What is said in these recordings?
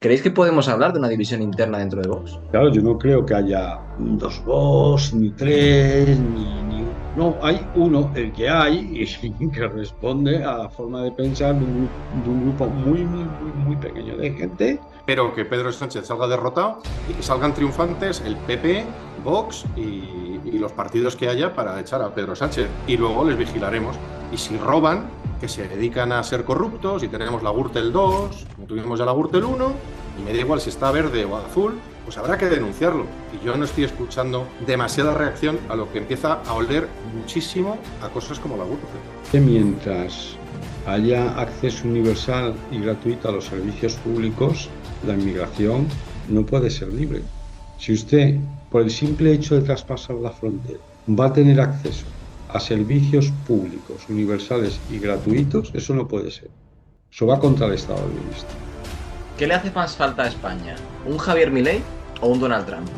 ¿Creéis que podemos hablar de una división interna dentro de Vox? Claro, yo no creo que haya dos boss, ni tres, No, hay uno, el que hay, y que responde a la forma de pensar de un grupo muy pequeño de gente. Espero que Pedro Sánchez salga derrotado y que salgan triunfantes el PP, Vox y los partidos que haya para echar a Pedro Sánchez. Y luego les vigilaremos. Y si roban, que se dedican a ser corruptos, y tenemos la Gürtel 2, como tuvimos ya la Gürtel 1, y me da igual si está verde o azul, pues habrá que denunciarlo. Y yo no estoy escuchando demasiada reacción a lo que empieza a oler muchísimo a cosas como la Gürtel. Que mientras haya acceso universal y gratuito a los servicios públicos, la inmigración no puede ser libre. Si usted, por el simple hecho de traspasar la frontera, va a tener acceso a servicios públicos universales y gratuitos, eso no puede ser. Eso va contra el Estado de Bienestar. ¿Qué le hace más falta a España? ¿Un Javier Milei o un Donald Trump?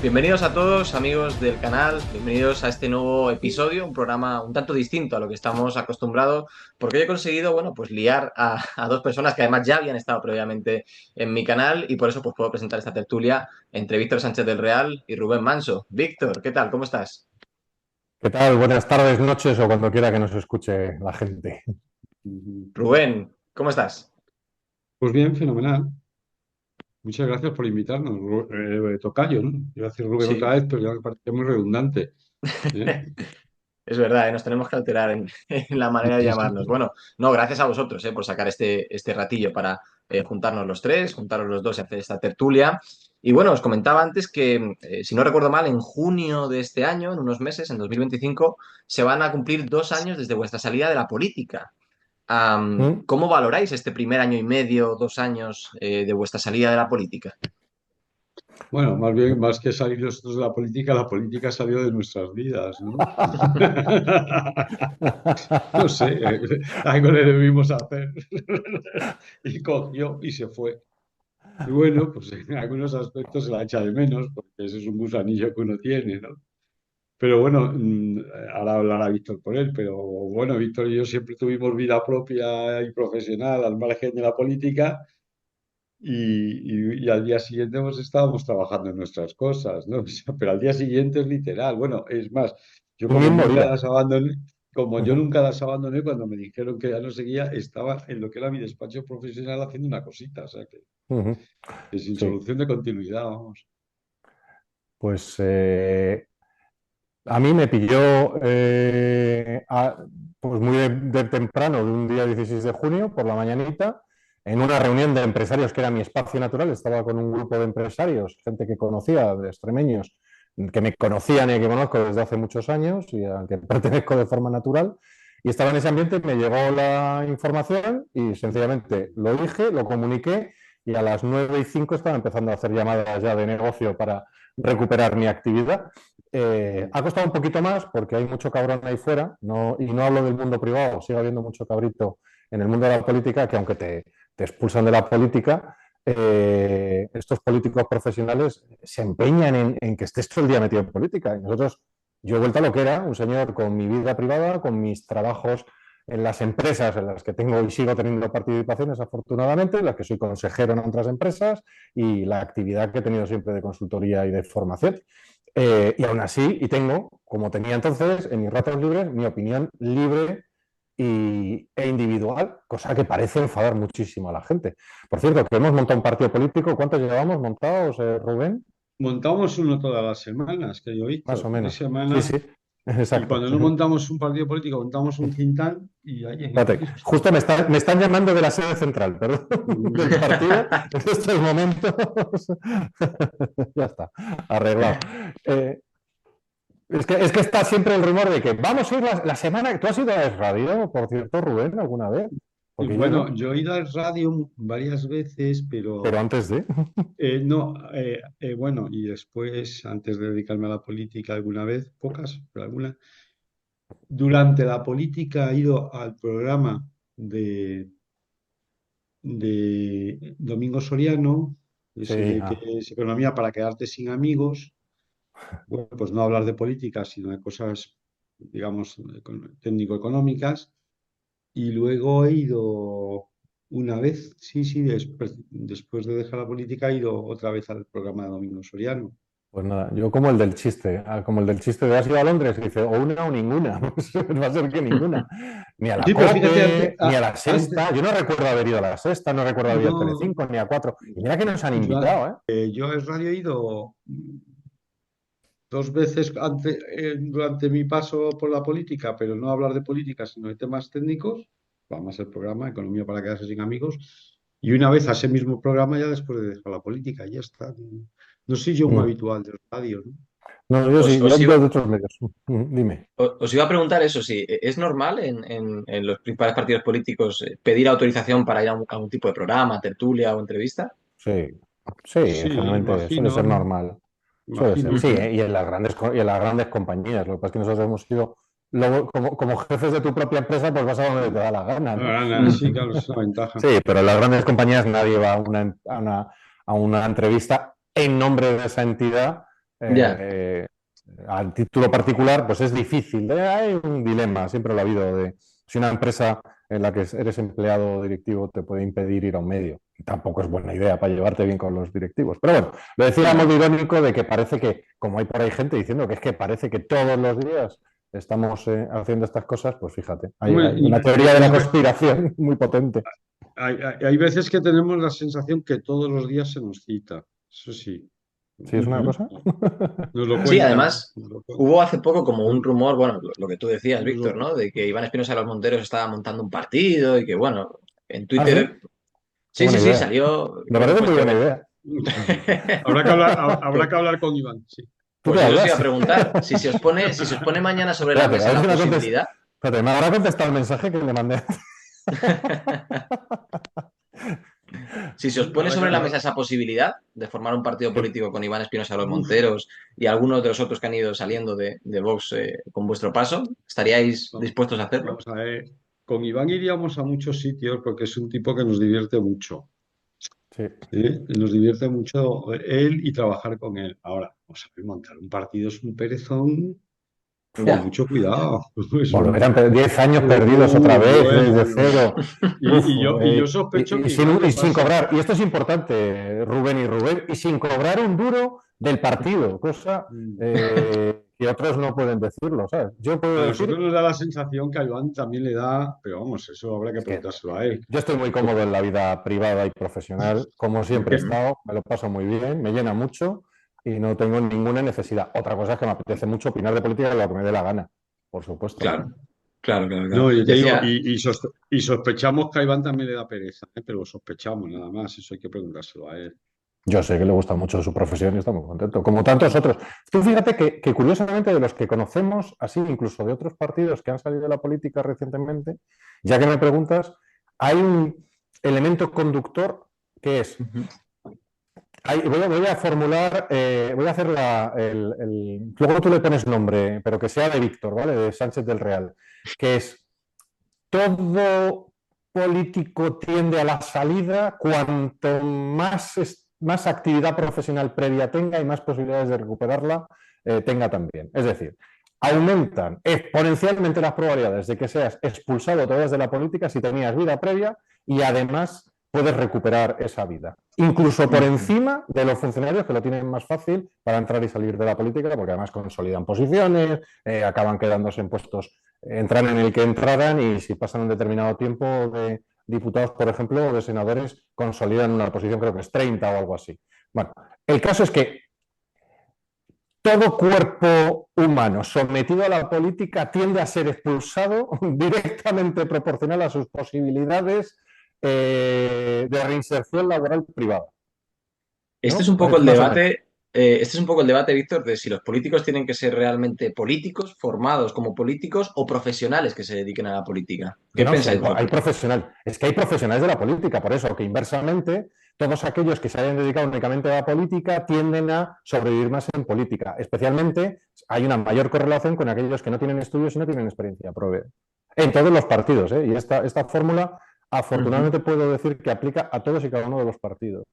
Bienvenidos a todos, amigos del canal, bienvenidos a este nuevo episodio, un programa un tanto distinto a lo que estamos acostumbrados, porque hoy he conseguido, bueno, pues liar a dos personas que además ya habían estado previamente en mi canal y por eso pues puedo presentar esta tertulia entre Víctor Sánchez del Real y Rubén Manso. Víctor, ¿qué tal? ¿Cómo estás? ¿Qué tal? Buenas tardes, noches o cuando quiera que nos escuche la gente. Ujú. Rubén, ¿cómo estás? Pues bien, fenomenal. Muchas gracias por invitarnos, tocayo, ¿no? Iba a decir Rubén otra Sí. vez, pero ya me parecía muy redundante. ¿Eh? Es verdad, nos tenemos que alterar en, en la manera de Sí, llamarnos. sí. Bueno, no, gracias a vosotros por sacar este ratillo para juntarnos los tres, juntaros los dos y hacer esta tertulia. Y bueno, os comentaba antes que, si no recuerdo mal, en junio de este año, en unos meses, en 2025, se van a cumplir 2 años desde vuestra salida de la política. ¿Mm? ¿Cómo valoráis este primer año y medio, 2 años de vuestra salida de la política? Bueno, más bien, más que salir nosotros de la política salió de nuestras vidas, ¿no? No sé, algo le debimos hacer. Y cogió y se fue. Y bueno, pues en algunos aspectos se la echa de menos, porque ese es un gusanillo que uno tiene, ¿no? Pero bueno, ahora hablará Víctor por él, pero bueno, Víctor y yo siempre tuvimos vida propia y profesional al margen de la política. Y al día siguiente pues estábamos trabajando en nuestras cosas, ¿no? O sea, pero al día siguiente es literal. Bueno, es más, yo Un como mismo nunca día. las abandoné, como yo Ujú, nunca las abandoné, cuando me dijeron que ya no seguía, estaba en lo que era mi despacho profesional haciendo una cosita, o sea, ujú. que sin Sí, solución de continuidad, vamos. pues a mí me pilló pues muy de temprano, de un día 16 de junio, por la mañanita, en una reunión de empresarios que era mi espacio natural. Estaba con un grupo de empresarios, gente que conocía, de extremeños, que me conocían y que conozco desde hace muchos años y al que pertenezco de forma natural. Y estaba en ese ambiente, me llegó la información y sencillamente lo dije, lo comuniqué y a las 9:05 estaba empezando a hacer llamadas ya de negocio para recuperar mi actividad. Ha costado un poquito más porque hay mucho cabrón ahí fuera, no, y no hablo del mundo privado, sigue habiendo mucho cabrito en el mundo de la política que aunque te expulsan de la política, estos políticos profesionales se empeñan en que estés todo el día metido en política. Y nosotros, yo he vuelto a lo que era, un señor con mi vida privada, con mis trabajos en las empresas en las que tengo y sigo teniendo participaciones, afortunadamente, en las que soy consejero en otras empresas y la actividad que he tenido siempre de consultoría y de formación. Y aún así, y tengo, como tenía entonces, en mis ratos libres, mi opinión libre e individual, cosa que parece enfadar muchísimo a la gente. Por cierto, que hemos montado un partido político. ¿Cuántos llevamos montados, Rubén? Montamos uno todas las semanas, que yo he Más visto, o fin de menos. Sí, semana, sí, y exacto. cuando no montamos un partido político, montamos un quintal y ahí Espérate, estamos. justo me están llamando de la sede central, perdón, del partido en estos momentos. Ya está, arreglado. Eh, es que está siempre el rumor de que vamos a ir la semana. ¿Tú has ido a la radio, por cierto, Rubén, alguna vez? Y Porque yo bueno, no, yo he ido al radio varias veces, pero pero antes de. no, bueno, y después, antes de dedicarme a la política alguna vez, pocas, pero alguna, durante la política he ido al programa de Domingo Soriano, ese Sí, de que es economía para quedarte sin amigos. Bueno, pues no hablar de política, sino de cosas. digamos, técnico-económicas, y luego he ido una vez, después de dejar la política, he ido otra vez al programa de Domingo Soriano. Pues nada, yo como el del chiste, como el del chiste de has ido a Londres, y dice o una o ninguna, pues va a ser que ninguna. Ni a la Sí, pero fíjate, COPE, ni a la antes, Sexta. Yo no recuerdo haber ido a la Sexta, no recuerdo haber ido a no, Telecinco, ni a Cuatro. Y mira que nos han yo, invitado, ¿eh? yo a radio he ido dos veces durante mi paso por la política, pero no a hablar de política, sino de temas técnicos. Vamos al programa Economía para quedarse sin amigos. Y una vez a ese mismo programa ya después de dejar la política, ya está. No soy yo un Mm. habitual de radio, ¿no? No, yo Os, sí, os yo iba, de otros medios. Dime. os iba a preguntar eso, si es normal en los principales partidos políticos pedir autorización para ir a un tipo de programa, tertulia o entrevista. Sí, sí, Sí, generalmente suele ser imagino, normal. Suele ser, imagino. sí, Ujú. y en las grandes, y en las grandes compañías. Lo que pasa es que nosotros hemos sido, luego, como jefes de tu propia empresa, pues vas a donde te da la gana, ¿no? Ahora, sí, claro, es una ventaja. Sí, pero en las grandes compañías nadie va a una entrevista en nombre de esa entidad. Ya, eh, Al título particular, pues es difícil. Hay un dilema, siempre lo ha habido, de si una empresa en la que eres empleado o directivo te puede impedir ir a un medio. Y tampoco es buena idea para llevarte bien con los directivos. Pero bueno, lo decía a modo claro. irónico de que parece que, como hay por ahí gente diciendo que es que parece que todos los días estamos haciendo estas cosas, pues fíjate, Hombre, hay una teoría de la conspiración muy potente. hay veces que tenemos la sensación que todos los días se nos cita. Eso sí. ¿Sí es una Ujú. cosa? Nos lo Sí, cuentan. además, hubo hace poco como un Nos- rumor, bueno, lo que tú decías, nos lo- Víctor, ¿no? De que Iván Espinosa de los Monteros estaba montando un partido y que, bueno, en Ah, sí, Twitter, qué sí, sí, buena sí, idea. salió, Me bueno, parece pues muy buena idea. Habrá que hablar con Iván, sí. ¿Tú pues qué eso os iba a hablas? preguntar, si se os pone mañana sobre la Espérate, a mesa ver la si me contesta. posibilidad, Espérate, me habrá contestado el mensaje que le mandé. si se os pone Habrá que sobre la hablar. mesa esa posibilidad de formar un partido político con Iván Espinosa de los Monteros y algunos de los otros que han ido saliendo de Vox con vuestro paso, ¿estaríais Vamos, dispuestos a hacerlo? vamos a ver. Con Iván iríamos a muchos sitios porque es un tipo que nos divierte mucho. Sí. ¿Sí? Nos divierte mucho él y trabajar con él. Ahora, vamos a ver, montar un partido es un perezón, pero con Ya. mucho cuidado. Es Volver a 10 años perdidos otra vez, bueno, desde cero. Uf, y yo sospecho que Iván le y sin pasa. cobrar, y esto es importante, Rubén y Rubén, y sin cobrar un duro del partido, cosa que otros no pueden decirlo, ¿sabes? Yo A puedo nosotros decir, nos da la sensación que a Iván también le da, pero vamos, eso habrá que es que preguntárselo a él. yo estoy muy cómodo en la vida privada y profesional, como siempre he Porque, Ujú. estado, me lo paso muy bien, me llena mucho y no tengo ninguna necesidad. Otra cosa es que me apetece mucho opinar de política de lo que me dé la gana, por supuesto. Claro, claro, claro, claro. no, yo te digo, Decía, y sospechamos que a Iván también le da pereza, pero lo sospechamos nada más, eso hay que preguntárselo a él. Yo sé que le gusta mucho su profesión y está muy contento, como tantos otros. Tú fíjate que curiosamente de los que conocemos, así incluso de otros partidos que han salido de la política recientemente, ya que me preguntas, hay un elemento conductor que es, ujú, voy a formular, voy a hacer luego tú le pones nombre, pero que sea de Víctor, ¿vale? De Sánchez del Real, que es todo político tiende a la salida cuanto más actividad profesional previa tenga y más posibilidades de recuperarla tenga también. Es decir, aumentan exponencialmente las probabilidades de que seas expulsado todavía de la política si tenías vida previa y además puedes recuperar esa vida. Incluso por ujú. encima de los funcionarios que lo tienen más fácil para entrar y salir de la política, porque además consolidan posiciones, acaban quedándose en puestos, entran en el que entraran y si pasan un determinado tiempo de diputados, por ejemplo, o de senadores, consolidan una posición, creo que es 30 o algo así. Bueno, el caso es que todo cuerpo humano sometido a la política tiende a ser expulsado directamente proporcional a sus posibilidades de reinserción laboral privada. Este es ¿No? un poco Parece el una sonancia. debate, este es un poco el debate, Víctor, de si los políticos tienen que ser realmente políticos, formados como políticos o profesionales que se dediquen a la política. ¿Qué No, si pensáis hay vosotros? es que hay profesionales de la política, por eso que inversamente todos aquellos que se hayan dedicado únicamente a la política tienden a sobrevivir más en política. Especialmente hay una mayor correlación con aquellos que no tienen estudios y no tienen experiencia en todos los partidos. Y esta fórmula, Ujú. afortunadamente, puedo decir que aplica a todos y cada uno de los partidos.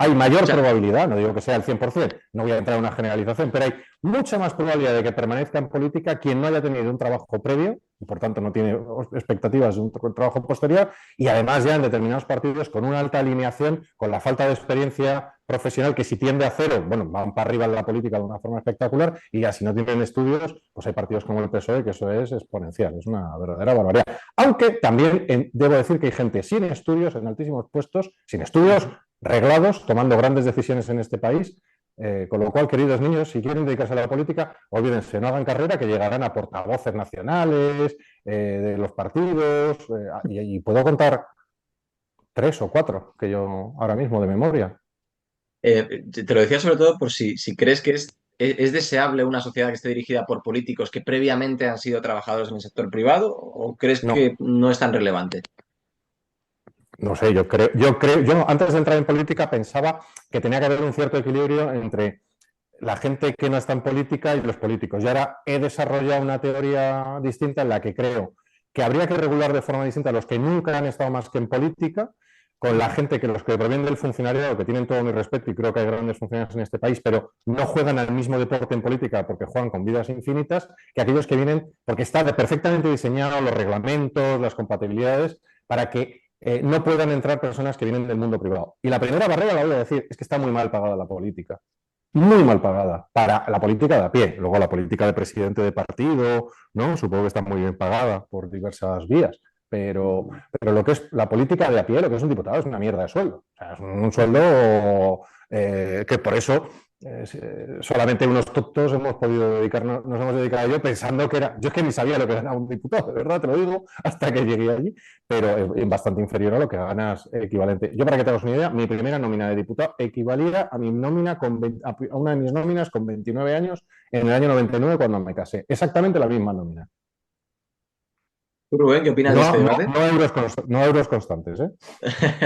Hay mayor Ya. probabilidad, no digo que sea el 100%, no voy a entrar en una generalización, pero hay mucha más probabilidad de que permanezca en política quien no haya tenido un trabajo previo y por tanto no tiene expectativas de un trabajo posterior, y además ya en determinados partidos con una alta alineación, con la falta de experiencia profesional, que si tiende a cero, bueno, van para arriba en la política de una forma espectacular, y ya si no tienen estudios, pues hay partidos como el PSOE que eso es exponencial, es una verdadera barbaridad. Aunque también debo decir que hay gente sin estudios en altísimos puestos, sin estudios reglados, tomando grandes decisiones en este país. Con lo cual, queridos niños, si quieren dedicarse a la política, olvídense, no hagan carrera, que llegarán a portavoces nacionales de los partidos, y puedo contar 3 o 4 que yo ahora mismo de memoria. Te lo decía sobre todo por si crees que es deseable una sociedad que esté dirigida por políticos que previamente han sido trabajadores en el sector privado, o crees No, que no es tan relevante. no sé, yo antes de entrar en política pensaba que tenía que haber un cierto equilibrio entre la gente que no está en política y los políticos. Y ahora he desarrollado una teoría distinta en la que creo que habría que regular de forma distinta a los que nunca han estado más que en política, con la gente que los que provienen del funcionariado, que tienen todo mi respeto y creo que hay grandes funcionarios en este país, pero no juegan al mismo deporte en política porque juegan con vidas infinitas, que aquellos que vienen, porque está perfectamente diseñado los reglamentos, las compatibilidades, para que no puedan entrar personas que vienen del mundo privado. Y la primera barrera, la voy a decir, es que está muy mal pagada la política, muy mal pagada para la política de a pie. Luego la política de presidente de partido, ¿no? Supongo que está muy bien pagada por diversas vías. Pero lo que es la política de a pie, lo que es un diputado, es una mierda de sueldo. O sea, es un sueldo que por eso solamente unos tontos hemos podido dedicarnos, nos hemos dedicado a ello pensando que era. Yo es que ni sabía lo que ganaba un diputado, de verdad, te lo digo, hasta que llegué allí, pero es bastante inferior a lo que ganas equivalente. Yo, para que te hagas una idea, mi primera nómina de diputado equivalía a mi nómina a una de mis nóminas con 29 años en el año 99 cuando me casé. Exactamente la misma nómina. ¿Tú, Rubén, qué opinas de No, este no, debate? no euros constantes, ¿eh?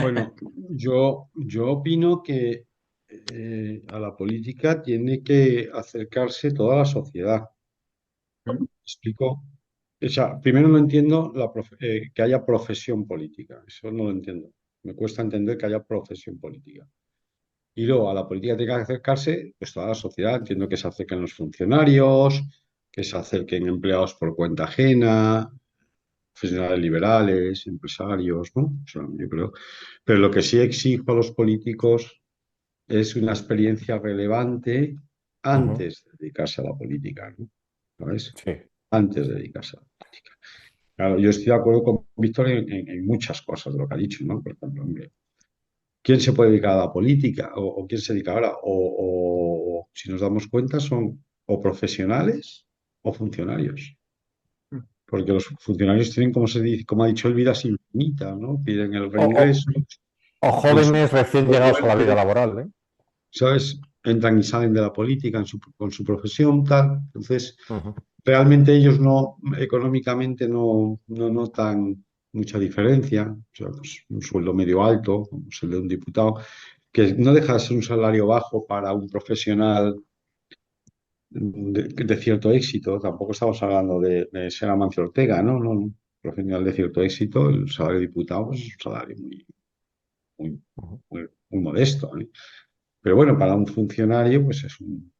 Bueno, yo opino que a la política tiene que acercarse toda la sociedad. ¿Me explico? O sea, primero no entiendo que haya profesión política. Eso no lo entiendo. Me cuesta entender que haya profesión política. Y luego a la política tiene que acercarse pues toda la sociedad. Entiendo que se acerquen los funcionarios, que se acerquen empleados por cuenta ajena, profesionales liberales, empresarios, ¿no? O sea, yo creo. Pero lo que sí exijo a los políticos es una experiencia relevante Uh -huh. antes de dedicarse a la política, ¿no? ¿Sabes? Sí. Antes de dedicarse a la política. Claro, yo estoy de acuerdo con Víctor en muchas cosas de lo que ha dicho, ¿no? Por ejemplo, hombre, ¿quién se puede dedicar a la política? ¿O quién se dedica ahora? Si nos damos cuenta, son o profesionales o funcionarios. Porque los funcionarios tienen, como se dice, como ha dicho él, vidas infinitas, ¿no? Piden el O, o, reingreso, o en su jóvenes recién llegados a la vida muerte, laboral, ¿eh? ¿sabes? Entran y salen de la política con su profesión, tal. Entonces, Uh -huh. realmente ellos no, económicamente no notan mucha diferencia. O sea, pues un sueldo medio alto, como es el de un diputado, que no deja de ser un salario bajo para un profesional de cierto éxito. Tampoco estamos hablando de ser Amancio Ortega, ¿no? No, no. Profesional de cierto éxito, el salario de diputado pues, es un salario muy, Uh -huh. muy modesto, ¿eh? Pero bueno, para un funcionario, pues es un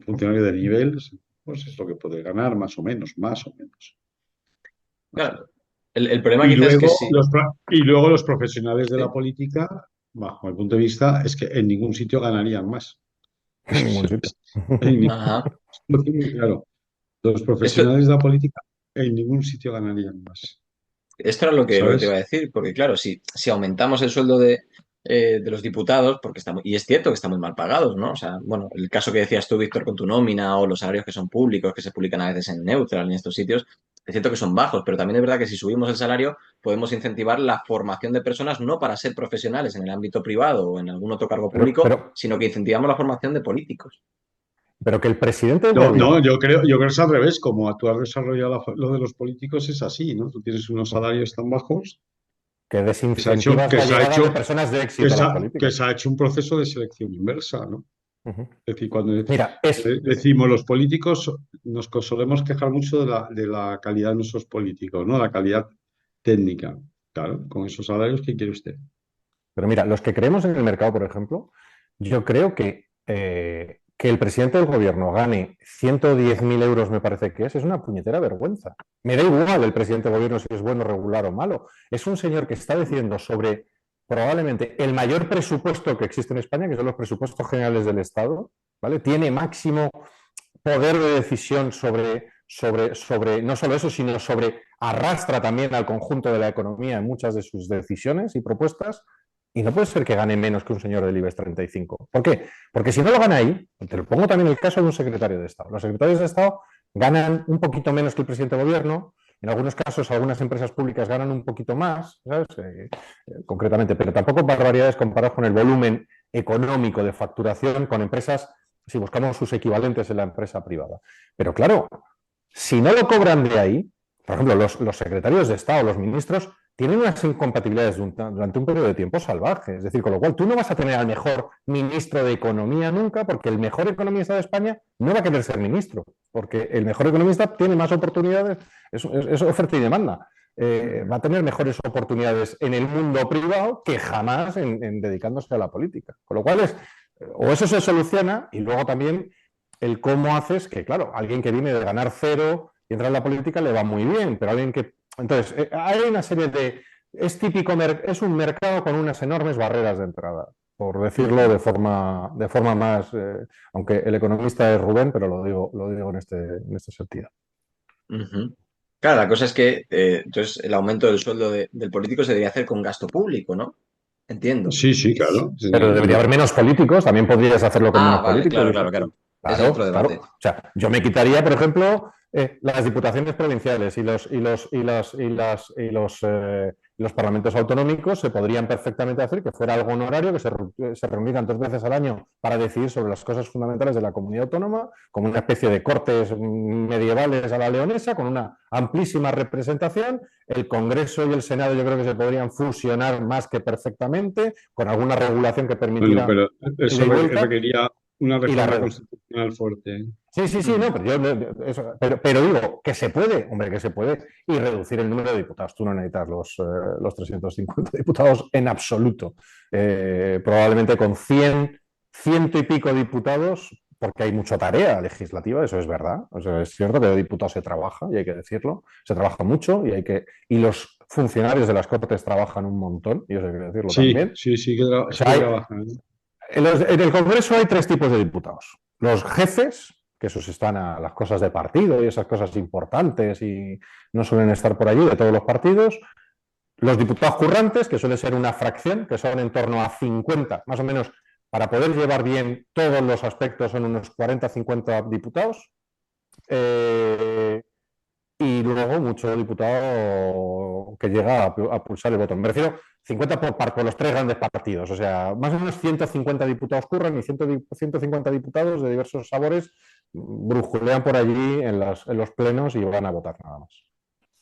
funcionario de nivel, pues es lo que puede ganar, más o menos, más o menos. Más o menos. Claro, el problema quizás es que sí. Y luego los profesionales de la Sí. política, bajo mi punto de vista, es que en ningún sitio ganarían más. En ningún sitio. En ningún- Ajá. lo tengo muy claro. Los Esto, profesionales de la política en ningún sitio ganarían más. Esto era lo que te iba ¿Sabes? a decir, porque claro, si aumentamos el sueldo de los diputados, porque y es cierto que están muy mal pagados, ¿no? O sea, bueno, el caso que decías tú, Víctor, con tu nómina o los salarios que son públicos, que se publican a veces en Neutral en estos sitios, es cierto que son bajos, pero también es verdad que si subimos el salario podemos incentivar la formación de personas no para ser profesionales en el ámbito privado o en algún otro cargo Pero, público, pero, sino que incentivamos la formación de políticos. pero que el presidente del No, no, gobierno, yo creo que es al revés. Como tú has desarrollado lo de los políticos, es así, ¿no? Tú tienes unos salarios tan bajos que que se ha hecho, desincentivas que la se ha llegada de hecho, personas de éxito a las que políticas. se ha hecho un proceso de selección inversa, ¿no? Uh -huh. Es decir, cuando Mira, es, decimos los políticos, nos solemos quejar mucho de la calidad de nuestros políticos, ¿no? La calidad técnica. Claro, con esos salarios, ¿qué quiere usted? Pero mira, los que creemos en el mercado, por ejemplo, yo creo que el presidente del gobierno gane 110.000 euros, me parece que es una puñetera vergüenza. Me da igual el presidente del gobierno si es bueno, regular o malo. Es un señor que está decidiendo sobre probablemente el mayor presupuesto que existe en España, que son los presupuestos generales del Estado, ¿vale? Tiene máximo poder de decisión sobre no solo eso, sino arrastra también al conjunto de la economía en muchas de sus decisiones y propuestas, y no puede ser que gane menos que un señor del IBEX 35. ¿Por qué? Porque si no lo gana ahí, te lo pongo también el caso de un secretario de Estado. Los secretarios de Estado ganan un poquito menos que el presidente de gobierno, en algunos casos algunas empresas públicas ganan un poquito más, ¿sabes? Concretamente, pero tampoco barbaridades comparadas con el volumen económico de facturación con empresas, si buscamos sus equivalentes en la empresa privada. Pero claro, si no lo cobran de ahí, por ejemplo, los secretarios de Estado, los ministros, tienen unas incompatibilidades durante un periodo de tiempo salvaje. Es decir, con lo cual tú no vas a tener al mejor ministro de Economía nunca, porque el mejor economista de España no va a querer ser ministro, porque el mejor economista tiene más oportunidades, es oferta y demanda. Va a tener mejores oportunidades en el mundo privado que jamás en dedicándose a la política. Con lo cual o eso se soluciona y luego también el cómo haces que, claro, alguien que viene de ganar cero y entrar en la política le va muy bien, pero alguien que... Entonces, hay una serie de... Es típico, es un mercado con unas enormes barreras de entrada, por decirlo de forma más... aunque el economista es Rubén, pero lo digo en este sentido. Ujú. Claro, la cosa es que entonces el aumento del sueldo del político se debería hacer con gasto público, ¿no? Entiendo. Sí, sí, claro. Pero debería haber menos políticos, también podrías hacerlo con Ah, menos vale, políticos. claro. Ese es otro Claro, debate. claro. O sea, yo me quitaría, por ejemplo, las diputaciones provinciales y los parlamentos autonómicos se podrían perfectamente hacer que fuera algo honorario, que se reunieran 2 veces al año para decidir sobre las cosas fundamentales de la comunidad autónoma, como una especie de cortes medievales a la leonesa, con una amplísima representación. El Congreso y el Senado yo creo que se podrían fusionar más que perfectamente, con alguna regulación que Bueno, permitiera pero ida eso y vuelta. requería una Y la reforma red. constitucional fuerte. Sí, no, pero digo que se puede, hombre, que se puede, y reducir el número de diputados. Tú no necesitas los 350 diputados en absoluto. Probablemente con 100, ciento y pico diputados, porque hay mucha tarea legislativa, eso es verdad. O sea, es cierto que de diputados se trabaja, y hay que decirlo, se trabaja mucho, y los funcionarios de las Cortes trabajan un montón, y eso hay que decirlo Sí, también. sí, O sí sea, que trabajan. en el Congreso hay 3 tipos de diputados. Los jefes, que esos están a las cosas de partido y esas cosas importantes y no suelen estar por allí de todos los partidos. Los diputados currantes, que suele ser una fracción, que son en torno a 50, más o menos, para poder llevar bien todos los aspectos, son unos 40-50 diputados. Y luego mucho diputado que llega a pulsar el botón. Me refiero 50 por los 3 grandes partidos. O sea, más o menos 150 diputados curran y 150 diputados de diversos sabores brujulean por allí en los plenos y van a votar nada más.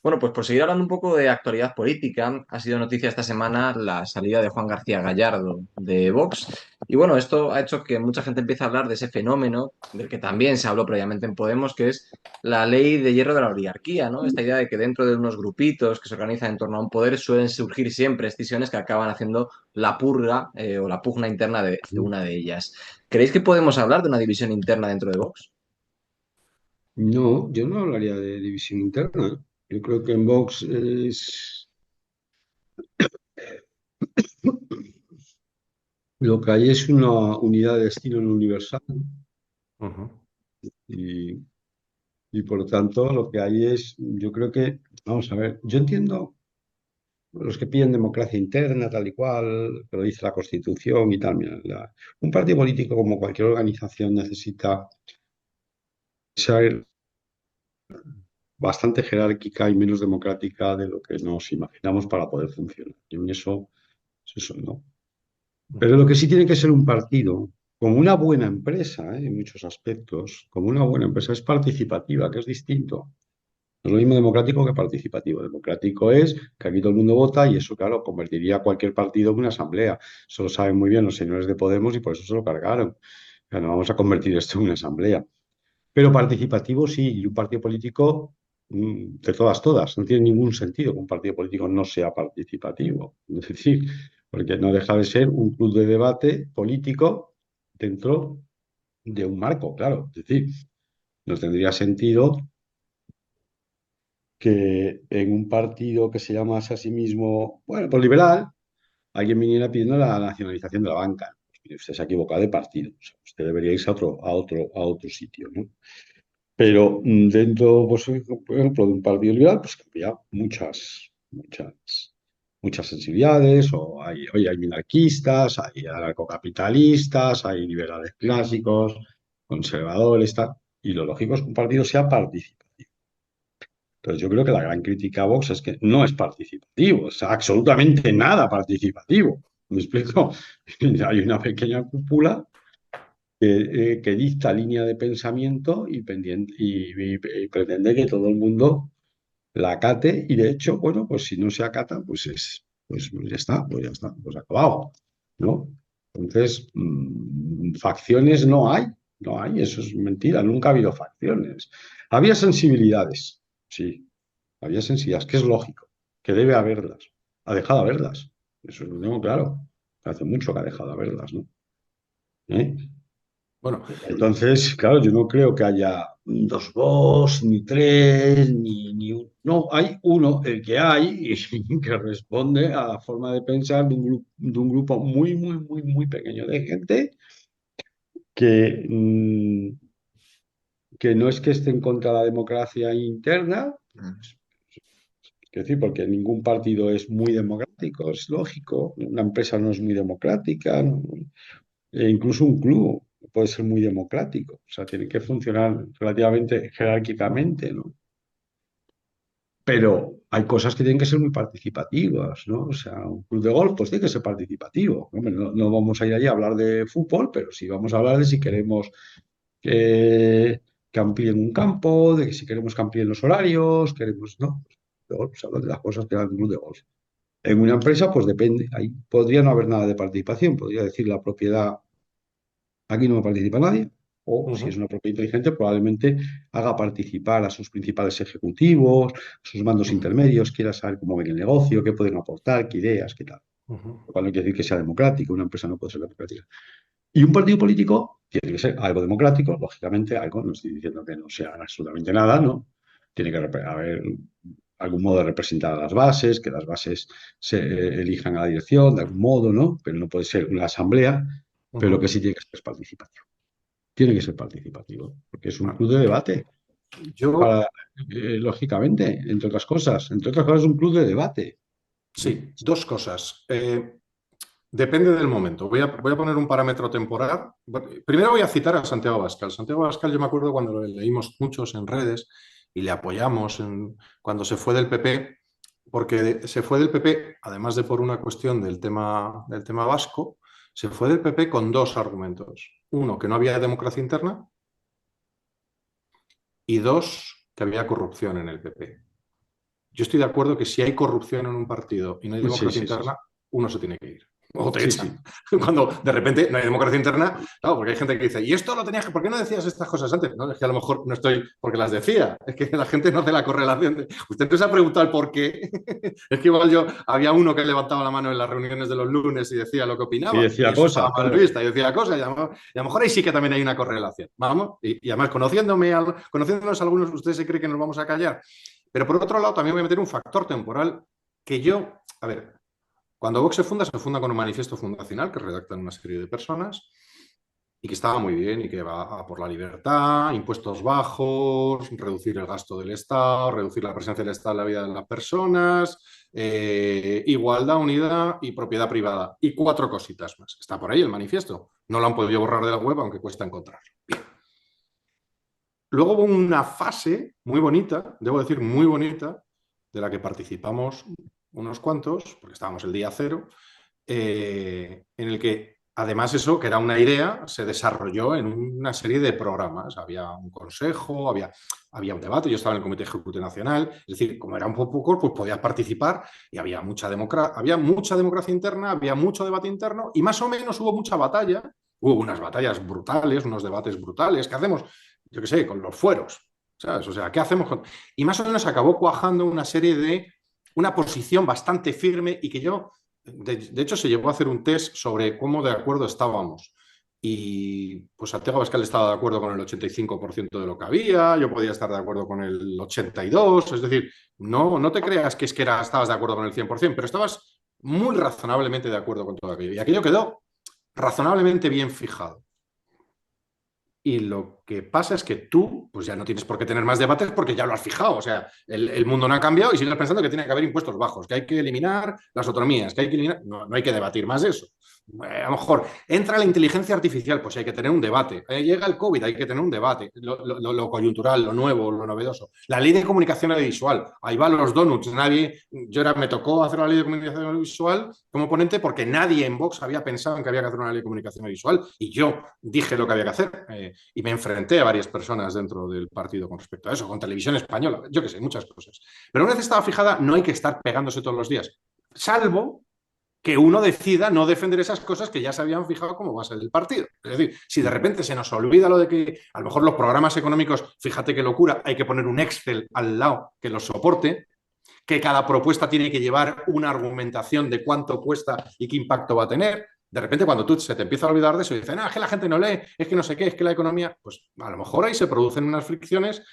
Bueno, pues por seguir hablando un poco de actualidad política, ha sido noticia esta semana la salida de Juan García Gallardo de Vox. Y bueno, esto ha hecho que mucha gente empiece a hablar de ese fenómeno del que también se habló previamente en Podemos, que es la ley de hierro de la oligarquía, ¿no? Esta idea de que dentro de unos grupitos que se organizan en torno a un poder suelen surgir siempre escisiones que acaban haciendo la purga o la pugna interna de una de ellas. ¿Creéis que podemos hablar de una división interna dentro de Vox? No, yo no hablaría de división interna. Yo creo que en Vox lo que hay es una unidad de destino no universal y, y por lo tanto lo que hay es, yo creo que, vamos a ver, yo entiendo los que piden democracia interna, tal y cual, que lo dice la Constitución y tal. Mira, un partido político como cualquier organización necesita ser bastante jerárquica y menos democrática de lo que nos imaginamos para poder funcionar. Y en eso no. Pero lo que sí tiene que ser un partido, como una buena empresa, en muchos aspectos, como una buena empresa, es participativa, que es distinto. No es lo mismo democrático que participativo. Democrático es que aquí todo el mundo vota y eso, claro, convertiría a cualquier partido en una asamblea. Eso lo saben muy bien los señores de Podemos y por eso se lo cargaron. O sea, no vamos a convertir esto en una asamblea. Pero participativo sí, y un partido político de todas. No tiene ningún sentido que un partido político no sea participativo. Es decir, porque no deja de ser un club de debate político dentro de un marco, claro. Es decir, no tendría sentido que en un partido que se llama a sí mismo, bueno, pues liberal, alguien viniera pidiendo la nacionalización de la banca. Pues mire, usted se ha equivocado de partido. O sea, usted debería irse a otro sitio, ¿no? Pero dentro, pues, por ejemplo, de un partido liberal, pues que había muchas sensibilidades, o hay minarquistas, hay anarcocapitalistas, hay liberales clásicos, conservadores, tal, y lo lógico es que un partido sea participativo. Entonces yo creo que la gran crítica a Vox es que no es participativo, es absolutamente nada participativo. ¿Me explico? Hay una pequeña cúpula que dicta línea de pensamiento y pretende que todo el mundo la acate, y de hecho, bueno, pues si no se acata, pues ya está, pues acabado, ¿no? Entonces, facciones no hay, eso es mentira, nunca ha habido facciones. Había sensibilidades, sí, había sensibilidades, que es lógico, que debe haberlas, ha dejado de haberlas, eso lo tengo claro, hace mucho que ha dejado de haberlas, ¿no? ¿Eh? Bueno, Entonces, claro, yo no creo que haya dos voz, ni tres, no, hay uno, el que hay, y que responde a la forma de pensar de un grupo muy, muy, muy, muy pequeño de gente que, que no es que esté en contra de la democracia interna, quiero decir, porque ningún partido es muy democrático, es lógico, una empresa no es muy democrática, ¿no? E incluso un club puede ser muy democrático, o sea, tiene que funcionar relativamente jerárquicamente, ¿no? Pero hay cosas que tienen que ser muy participativas, ¿no? O sea, un club de golf pues tiene que ser participativo. Hombre, no vamos a ir allí a hablar de fútbol, pero sí vamos a hablar de si queremos que amplíen un campo, de que si queremos que amplíen los horarios, queremos, ¿no? De golf, se habla de las cosas que da un club de golf. En una empresa, pues depende. Ahí podría no haber nada de participación, podría decir la propiedad. Aquí no participa nadie. O si es una propiedad inteligente, probablemente haga participar a sus principales ejecutivos, a sus mandos intermedios, quiera saber cómo ven el negocio, qué pueden aportar, qué ideas, qué tal. Lo cual no quiere decir que sea democrático, una empresa no puede ser democrática. Y un partido político tiene que ser algo democrático, lógicamente, algo, no estoy diciendo que no sea absolutamente nada, ¿no? Tiene que haber algún modo de representar a las bases, que las bases se elijan a la dirección de algún modo, ¿no? Pero no puede ser una asamblea, pero lo que sí tiene que ser es participativo. Tiene que ser participativo, porque es un club de debate. yo, Lógicamente, entre otras cosas. Entre otras cosas, es un club de debate. sí, dos cosas. Depende del momento. Voy a poner un parámetro temporal. Primero voy a citar a Santiago Abascal. Santiago Abascal, yo me acuerdo cuando lo leímos muchos en redes y le apoyamos cuando se fue del PP, porque se fue del PP, además de por una cuestión del tema vasco, se fue del PP con dos argumentos. Uno, que no había democracia interna, y dos, que había corrupción en el PP. Yo estoy de acuerdo que si hay corrupción en un partido y no hay Sí, democracia sí, sí. interna, uno se tiene que ir. O te Sí, echan. Cuando de repente no hay democracia interna, claro, porque hay gente que dice, y esto lo tenías que, ¿por qué no decías estas cosas antes? No, es que a lo mejor no estoy porque las decía, es que la gente no hace la correlación. Usted no se ha preguntado el por qué. Es que igual había uno que levantaba la mano en las reuniones de los lunes y decía lo que opinaba. Y decía eso estaba cosas, mal claro. vista, y decía cosas, y a lo mejor ahí sí que también hay una correlación. Vamos, y además conociéndonos algunos, ¿usted se cree que nos vamos a callar? Pero por otro lado, también voy a meter un factor temporal que a ver, cuando Vox se funda con un manifiesto fundacional que redactan una serie de personas y que estaba muy bien y que va a por la libertad, impuestos bajos, reducir el gasto del Estado, reducir la presencia del Estado en la vida de las personas, igualdad, unidad y propiedad privada. Y 4 cositas más. Está por ahí el manifiesto. No lo han podido borrar de la web, aunque cuesta encontrarlo. Bien. Luego hubo una fase muy bonita, debo decir muy bonita, de la que participamos unos cuantos, porque estábamos el día cero, en el que además eso, que era una idea, se desarrolló en una serie de programas. Había un consejo, había un debate, yo estaba en el Comité Ejecutivo Nacional, es decir, como era un poco, pues podías participar y había mucha democracia interna, había mucho debate interno y más o menos hubo mucha batalla. Hubo unas batallas brutales, unos debates brutales. ¿Qué hacemos? Yo qué sé, con los fueros, ¿sabes? O sea, ¿qué hacemos con...? Y más o menos acabó cuajando una posición bastante firme y que yo De hecho, se llegó a hacer un test sobre cómo de acuerdo estábamos. Y pues Santiago Abascal estaba de acuerdo con el 85% de lo que había, yo podía estar de acuerdo con el 82%, es decir, no te creas que estabas de acuerdo con el 100%, pero estabas muy razonablemente de acuerdo con todo aquello. Y aquello quedó razonablemente bien fijado. Y lo que pasa es que tú, pues ya no tienes por qué tener más debates porque ya lo has fijado. O sea, el mundo no ha cambiado y sigues pensando que tiene que haber impuestos bajos, que hay que eliminar las autonomías, que hay que eliminar. No hay que debatir más de eso. A lo mejor entra la inteligencia artificial, pues hay que tener un debate. Llega el COVID, hay que tener un debate. Lo coyuntural, lo nuevo, lo novedoso. La ley de comunicación audiovisual, ahí van los donuts. Me tocó hacer la ley de comunicación audiovisual como ponente porque nadie en Vox había pensado en que había que hacer una ley de comunicación audiovisual y yo dije lo que había que hacer y me enfrenté a varias personas dentro del partido con respecto a eso, con Televisión Española, yo qué sé, muchas cosas. Pero una vez estaba fijada, no hay que estar pegándose todos los días, salvo que uno decida no defender esas cosas que ya se habían fijado como base del partido. Es decir, si de repente se nos olvida lo de que a lo mejor los programas económicos, fíjate qué locura, hay que poner un Excel al lado que los soporte, que cada propuesta tiene que llevar una argumentación de cuánto cuesta y qué impacto va a tener. De repente, cuando tú se te empieza a olvidar de eso y dices, es que la gente no lee, es que no sé qué, es que la economía, pues a lo mejor ahí se producen unas fricciones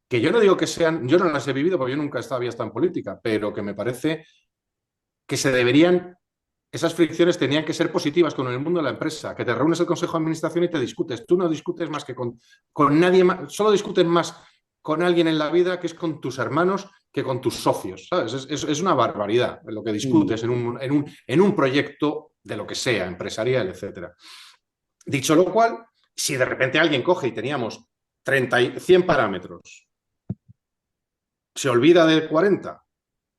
que yo no digo que sean, yo no las he vivido porque yo nunca había estado en política, pero que me parece que esas fricciones tenían que ser positivas con el mundo de la empresa, que te reúnes el consejo de administración y te discutes. Tú no discutes más que con nadie más, solo discutes más con alguien en la vida que es con tus hermanos que con tus socios, ¿sabes? Es una barbaridad lo que discutes en un proyecto de lo que sea, empresarial, etcétera. Dicho lo cual, si de repente alguien coge y teníamos 100 parámetros, se olvida de 40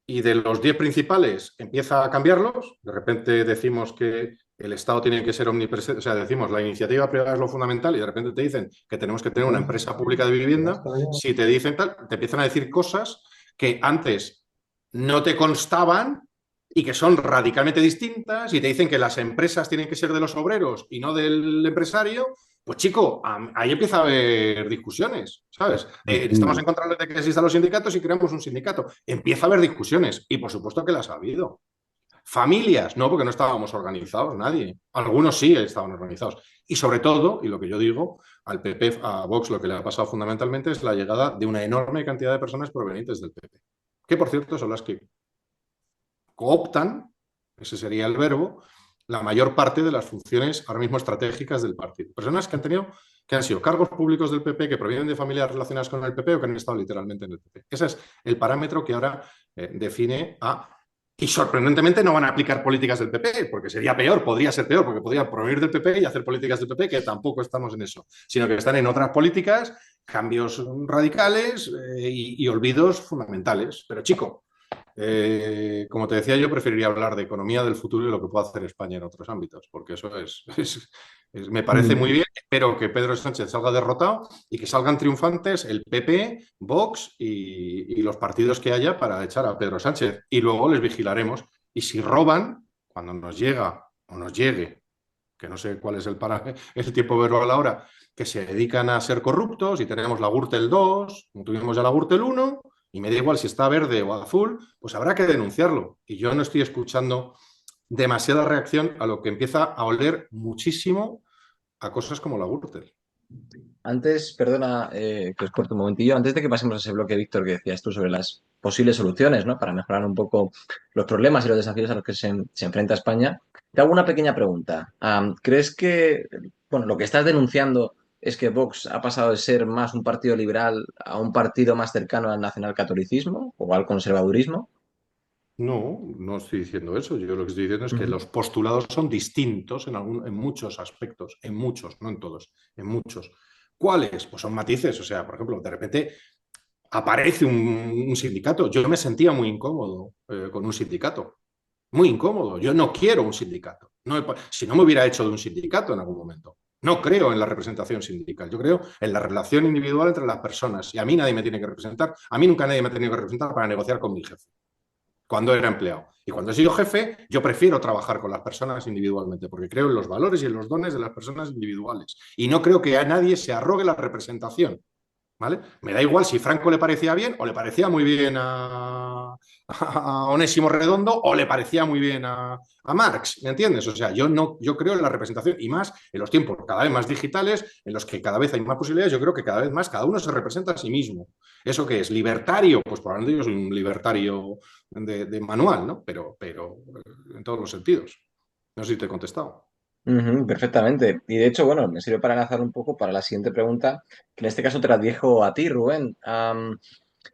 y de los 10 principales empieza a cambiarlos, de repente decimos que el Estado tiene que ser omnipresente, o sea, decimos la iniciativa privada es lo fundamental y de repente te dicen que tenemos que tener una empresa pública de vivienda, si te dicen tal, te empiezan a decir cosas que antes no te constaban y que son radicalmente distintas y te dicen que las empresas tienen que ser de los obreros y no del empresario. Pues chico, ahí empieza a haber discusiones, ¿sabes? Estamos en contra de que existan los sindicatos y creamos un sindicato. Empieza a haber discusiones y por supuesto que las ha habido. Familias, no, porque no estábamos organizados, nadie. Algunos sí estaban organizados. Y sobre todo, y lo que yo digo, al PP, a Vox, lo que le ha pasado fundamentalmente es la llegada de una enorme cantidad de personas provenientes del PP. Que, por cierto, son las que cooptan, ese sería el verbo, la mayor parte de las funciones ahora mismo estratégicas del partido. Personas que han sido cargos públicos del PP, que provienen de familias relacionadas con el PP o que han estado literalmente en el PP. Ese es el parámetro que ahora define a... Y sorprendentemente no van a aplicar políticas del PP, porque sería peor, podría ser peor, porque podrían provenir del PP y hacer políticas del PP, que tampoco estamos en eso, sino que están en otras políticas, cambios radicales y olvidos fundamentales. Pero chico, como te decía, yo preferiría hablar de economía del futuro y lo que puede hacer España en otros ámbitos, porque eso me parece muy bien. Espero que Pedro Sánchez salga derrotado y que salgan triunfantes el PP, Vox y los partidos que haya para echar a Pedro Sánchez. Y luego les vigilaremos. Y si roban, cuando nos llega o nos llegue, que no sé cuál es el tiempo verbal ahora, que se dedican a ser corruptos y tenemos la Gürtel 2, como tuvimos ya la Gürtel 1, y me da igual si está verde o azul, pues habrá que denunciarlo. Y yo no estoy escuchando demasiada reacción a lo que empieza a oler muchísimo a cosas como la Gürtel. Antes, perdona que os corto un momentillo, antes de que pasemos a ese bloque, Víctor, que decías tú sobre las posibles soluciones, ¿no? Para mejorar un poco los problemas y los desafíos a los que se enfrenta España, te hago una pequeña pregunta. ¿Crees que, bueno, lo que estás denunciando es que Vox ha pasado de ser más un partido liberal a un partido más cercano al nacionalcatolicismo o al conservadurismo? No estoy diciendo eso. Yo lo que estoy diciendo es que los postulados son distintos en muchos aspectos, en muchos, no en todos, en muchos. ¿Cuáles? Pues son matices. O sea, por ejemplo, de repente aparece un sindicato. Yo me sentía muy incómodo con un sindicato. Muy incómodo. Yo no quiero un sindicato. Si no me hubiera hecho de un sindicato en algún momento. No creo en la representación sindical. Yo creo en la relación individual entre las personas. Y a mí nadie me tiene que representar. A mí nunca nadie me ha tenido que representar para negociar con mi jefe cuando era empleado. Y cuando he sido jefe, yo prefiero trabajar con las personas individualmente, porque creo en los valores y en los dones de las personas individuales. Y no creo que a nadie se arrogue la representación. ¿vale? Me da igual si Franco le parecía bien o le parecía muy bien a Onésimo Redondo o le parecía muy bien a Marx, ¿me entiendes? O sea, yo creo en la representación y más en los tiempos cada vez más digitales, en los que cada vez hay más posibilidades, yo creo que cada vez más cada uno se representa a sí mismo. ¿Eso qué es? ¿Libertario? Pues probablemente yo soy un libertario de manual, ¿no? Pero en todos los sentidos. No sé si te he contestado. Ujú, perfectamente. Y de hecho, bueno, me sirve para enlazar un poco para la siguiente pregunta, que en este caso te la dejo a ti, Rubén.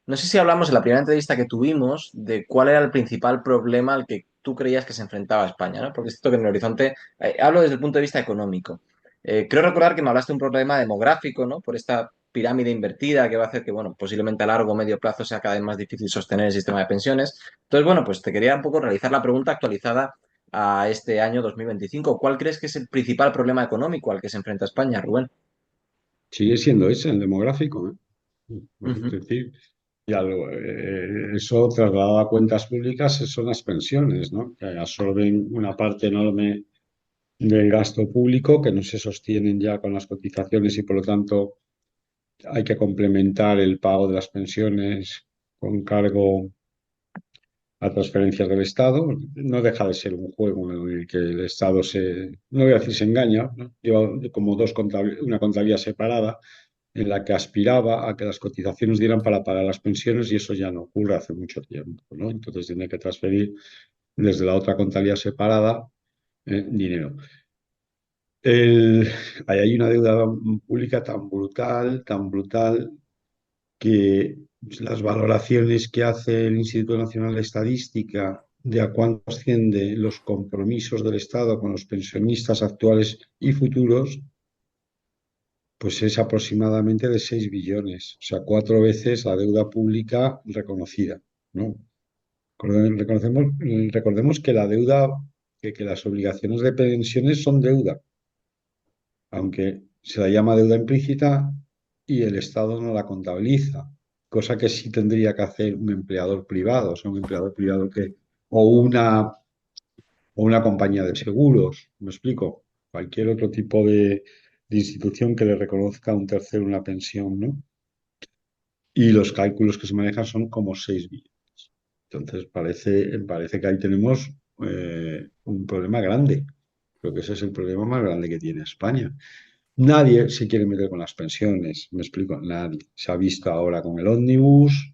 No sé si hablamos en la primera entrevista que tuvimos de cuál era el principal problema al que tú creías que se enfrentaba España, ¿no? Porque es cierto que en el horizonte, hablo desde el punto de vista económico. Creo recordar que me hablaste de un problema demográfico, ¿no? Por esta pirámide invertida que va a hacer que, bueno, posiblemente a largo o medio plazo sea cada vez más difícil sostener el sistema de pensiones. Entonces, bueno, pues te quería un poco realizar la pregunta actualizada a este año 2025. ¿Cuál crees que es el principal problema económico al que se enfrenta España, Rubén? Sigue siendo ese el demográfico, ¿eh? Es Ujú, decir, eso trasladado a cuentas públicas son las pensiones, ¿no? Que absorben una parte enorme del gasto público que no se sostienen ya con las cotizaciones y por lo tanto hay que complementar el pago de las pensiones con cargo a transferencias del Estado. No deja de ser un juego en el que el Estado no voy a decir se engaña, ¿no? Lleva como una contabilidad separada en la que aspiraba a que las cotizaciones dieran para pagar las pensiones y eso ya no ocurre hace mucho tiempo, ¿no? Entonces tiene que transferir desde la otra contabilidad separada dinero. El- Ahí hay una deuda pública tan brutal, que las valoraciones que hace el Instituto Nacional de Estadística de a cuánto ascienden los compromisos del Estado con los pensionistas actuales y futuros, pues es aproximadamente de 6 billones, o sea, 4 veces la deuda pública reconocida, ¿no? Recordemos que la deuda, que las obligaciones de pensiones son deuda, aunque se la llama deuda implícita y el Estado no la contabiliza, cosa que sí tendría que hacer un empleador privado, o sea, un empleador privado o una compañía de seguros, ¿me explico? Cualquier otro tipo de institución que le reconozca a un tercero una pensión, ¿no? Y los cálculos que se manejan son como 6 billones. Entonces parece que ahí tenemos un problema grande. Creo que ese es el problema más grande que tiene España. Nadie se quiere meter con las pensiones, me explico, nadie. Se ha visto ahora con el ómnibus,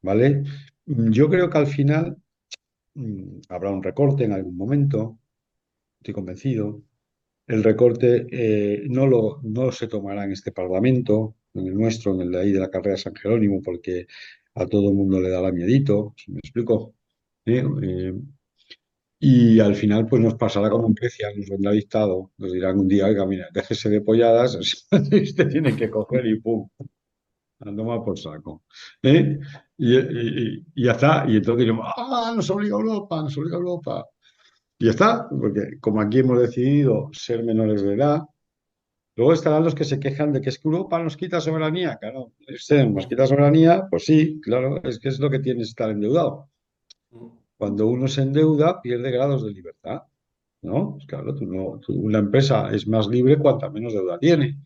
¿vale? Yo creo que al final habrá un recorte en algún momento, estoy convencido. El recorte no se tomará en este Parlamento, en el nuestro, en el de ahí de la carrera San Jerónimo, porque a todo el mundo le da la miedito, ¿me explico? Eh, y al final, pues nos pasará como en Grecia, nos vendrá dictado, nos dirán un día, oiga, mira, déjese de polladas, usted tiene que coger y pum, a tomar por saco. ¿Eh? Y ya está, y entonces diremos, nos obliga Europa, nos obliga Europa. Y ya está, porque como aquí hemos decidido ser menores de edad, luego estarán los que se quejan de que es que Europa nos quita soberanía. Claro, usted nos quita soberanía, pues sí, claro, es que es lo que tiene estar endeudado. Cuando uno se endeuda, pierde grados de libertad, ¿no? Pues claro, una empresa es más libre cuanta menos deuda tiene.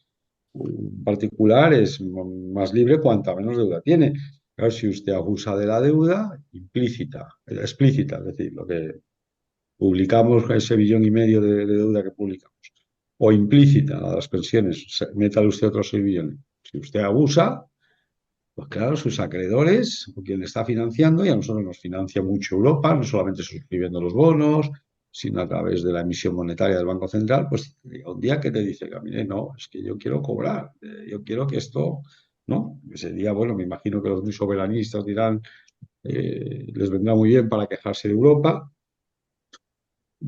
Un particular es más libre cuanta menos deuda tiene. Claro, si usted abusa de la deuda implícita, explícita, es decir, lo que publicamos, ese 1,5 billones de deuda que publicamos, o implícita, a las pensiones, métale usted otros 6 billones. Si usted abusa, pues claro, sus acreedores, o quien le está financiando, y a nosotros nos financia mucho Europa, no solamente suscribiendo los bonos, sino a través de la emisión monetaria del Banco Central, pues un día que te dice, mire, no, es que yo quiero cobrar, yo quiero que esto, ¿no? Ese día, bueno, me imagino que los muy soberanistas dirán, les vendrá muy bien para quejarse de Europa,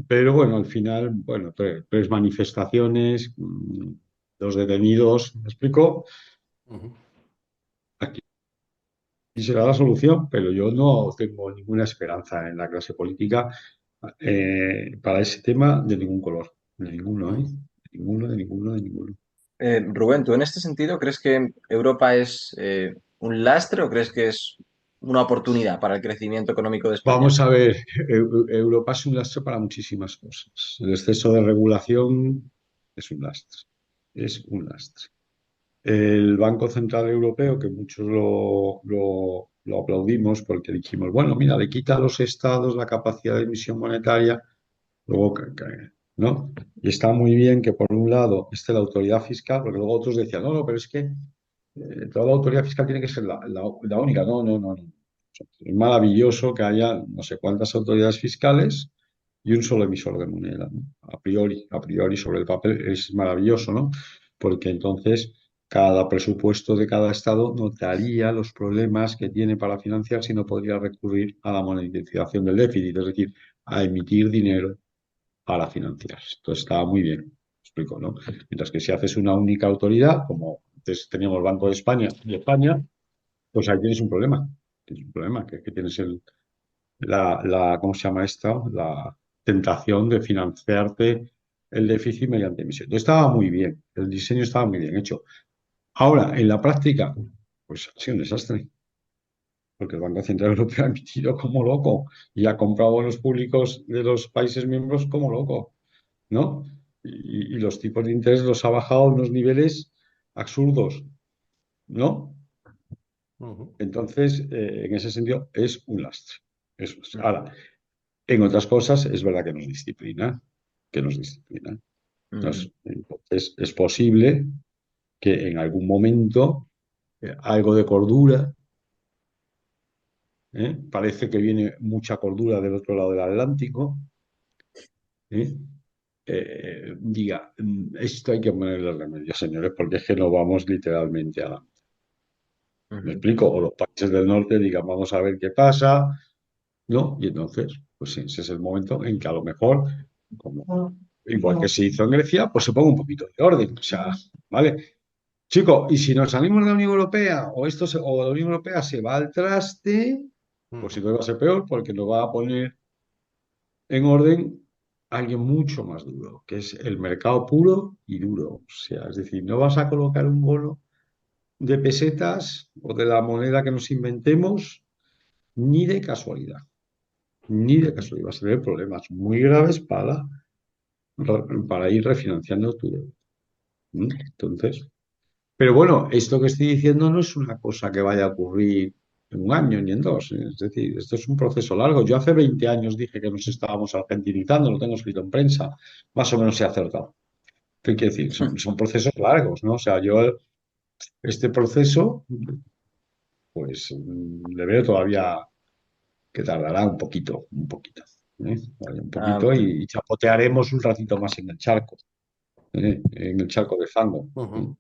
pero bueno, al final, bueno, tres manifestaciones, 2 detenidos, ¿me explico? Ujú. Aquí será la solución, pero yo no tengo ninguna esperanza en la clase política para ese tema de ningún color, de ninguno, ¿eh? Ujú. De ninguno, de ninguno, de ninguno. Rubén, ¿tú en este sentido crees que Europa es un lastre o crees que es una oportunidad para el crecimiento económico de España? Vamos a ver, Europa es un lastre para muchísimas cosas. El exceso de regulación es un lastre, es un lastre. El Banco Central Europeo, que muchos lo aplaudimos porque dijimos, bueno, mira, le quita a los estados la capacidad de emisión monetaria, luego, ¿no? Y está muy bien que por un lado esté la autoridad fiscal, porque luego otros decían, no, no, pero es que toda la autoridad fiscal tiene que ser la única. No, no, no, no. O sea, es maravilloso que haya no sé cuántas autoridades fiscales y un solo emisor de moneda, ¿no? A priori sobre el papel es maravilloso, ¿no? Porque entonces cada presupuesto de cada estado notaría los problemas que tiene para financiarse y no podría recurrir a la monetización del déficit, es decir, a emitir dinero para financiarse. Entonces estaba muy bien, ¿me explico, ¿no? Mientras que si haces una única autoridad, como antes teníamos el Banco de España y España, pues ahí tienes un problema. Tienes un problema, que tienes ¿cómo se llama esta? La tentación de financiarte el déficit mediante emisión. Entonces estaba muy bien, el diseño estaba muy bien hecho. Ahora, en la práctica, pues ha sido un desastre, porque el Banco Central Europeo ha emitido como loco y ha comprado bonos públicos de los países miembros como loco, ¿no? Y los tipos de interés los ha bajado a unos niveles absurdos, ¿no? Ujú. Entonces, en ese sentido, es un lastre. Eso es. Ahora, en otras cosas, es verdad que nos disciplina, que nos disciplina. Entonces, es posible que en algún momento algo de cordura, parece que viene mucha cordura del otro lado del Atlántico, ¿eh? Diga, esto hay que ponerle remedio, señores, porque es que no vamos literalmente a la... ¿Me Ujú. explico? O los países del norte digan, vamos a ver qué pasa, ¿no? Y entonces, pues sí, ese es el momento en que a lo mejor, como igual que se hizo en Grecia, pues se ponga un poquito de orden. O sea, ¿vale? Chico, y si nos salimos de la Unión Europea o la Unión Europea se va al traste, pues Ujú. entonces va a ser peor porque nos va a poner en orden alguien mucho más duro, que es el mercado puro y duro. O sea, es decir, no vas a colocar un bono de pesetas o de la moneda que nos inventemos ni de casualidad, ni de casualidad. Vas a tener problemas muy graves para ir refinanciando tu deuda. Entonces, pero bueno, esto que estoy diciendo no es una cosa que vaya a ocurrir en un año ni en dos. Es decir, esto es un proceso largo. Yo hace 20 años dije que nos estábamos argentinizando, lo tengo escrito en prensa, más o menos he acertado. ¿Qué quiere decir? Son procesos largos, ¿no? O sea, yo este proceso, pues le veo todavía que tardará un poquito, ¿vale? Un Ah, poquito y chapotearemos un ratito más en el charco, en el charco de fango. Ujú.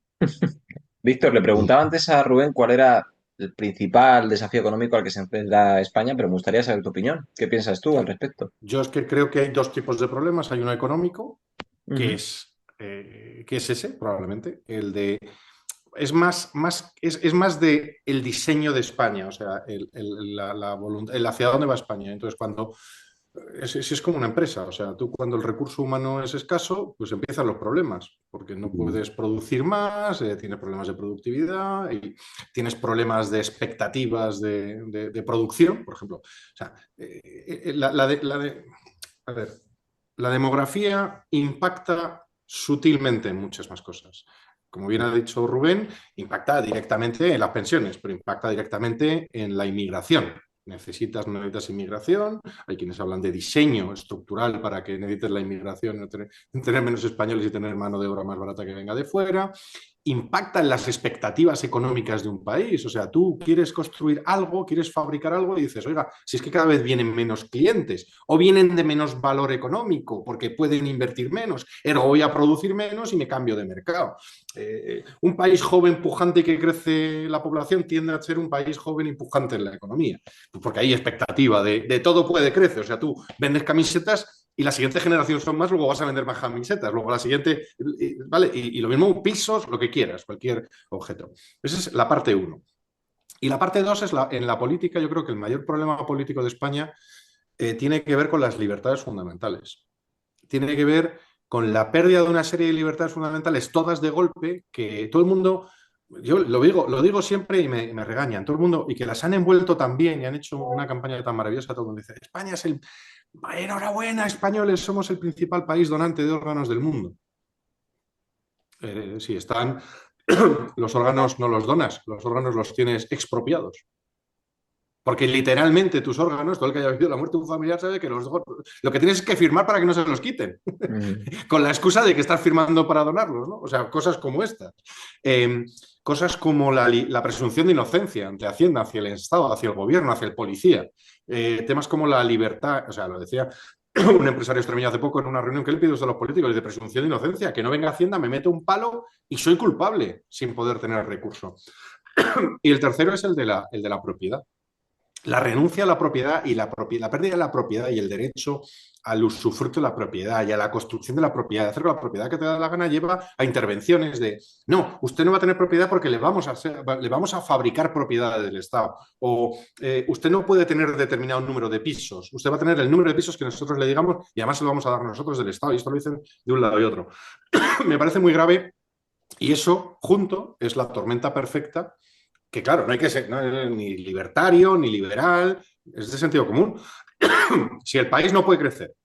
Víctor, le preguntaba antes a Rubén cuál era el principal desafío económico al que se enfrenta España, pero me gustaría saber tu opinión. ¿Qué piensas tú al respecto? Yo es que creo que hay dos tipos de problemas. Hay uno económico, que Ujú, es ese, probablemente, el de es más de el diseño de España, o sea, la voluntad, el hacia dónde va España. Entonces, cuando es como una empresa, o sea, tú cuando el recurso humano es escaso, pues empiezan los problemas, porque no puedes producir más, tienes problemas de productividad y tienes problemas de expectativas de producción, por ejemplo. O sea, a ver, la demografía impacta sutilmente en muchas más cosas. Como bien ha dicho Rubén, impacta directamente en las pensiones, pero impacta directamente en la inmigración. No necesitas inmigración, hay quienes hablan de diseño estructural para que necesites la inmigración, tener menos españoles y tener mano de obra más barata que venga de fuera. Impacta en las expectativas económicas de un país. O sea, tú quieres construir algo, quieres fabricar algo y dices, oiga, si es que cada vez vienen menos clientes o vienen de menos valor económico porque pueden invertir menos, pero voy a producir menos y me cambio de mercado. Un país joven, pujante y que crece la población tiende a ser un país joven y pujante en la economía, porque hay expectativa de todo puede crecer. O sea, tú vendes camisetas y la siguiente generación son más, luego vas a vender más camisetas, luego la siguiente, ¿vale? Y lo mismo, pisos, lo que quieras, cualquier objeto. Esa es la parte uno. Y la parte dos es en la política. Yo creo que el mayor problema político de España tiene que ver con las libertades fundamentales. Tiene que ver con la pérdida de una serie de libertades fundamentales, todas de golpe, que todo el mundo, yo lo digo siempre y me regañan, todo el mundo, y que las han envuelto tan bien y han hecho una campaña tan maravillosa, todo el mundo dice, España es el... Enhorabuena, españoles, somos el principal país donante de órganos del mundo. Sí, están los órganos no los donas, los órganos los tienes expropiados. Porque literalmente tus órganos, todo el que haya vivido la muerte de un familiar sabe que lo que tienes es que firmar para que no se los quiten, con la excusa de que estás firmando para donarlos, ¿no? O sea, cosas como estas. Cosas como la presunción de inocencia ante Hacienda, hacia el Estado, hacia el gobierno, hacia el policía. Temas como la libertad, o sea, lo decía un empresario extremeño hace poco en una reunión que le pido a los políticos de presunción de inocencia, que no venga Hacienda, me mete un palo y soy culpable sin poder tener recurso. Y el tercero es el de la propiedad. La renuncia a la propiedad y la pérdida de la propiedad y el derecho al usufructo de la propiedad y a la construcción de la propiedad, hacer con la propiedad que te da la gana, lleva a intervenciones de no, usted no va a tener propiedad porque le vamos a fabricar propiedades del Estado, o usted no puede tener determinado número de pisos, usted va a tener el número de pisos que nosotros le digamos y además se lo vamos a dar nosotros del Estado, y esto lo dicen de un lado y otro. Me parece muy grave, y eso junto es la tormenta perfecta, que claro, no hay que ser ni libertario, ni liberal, es de sentido común. Si el país no puede crecer,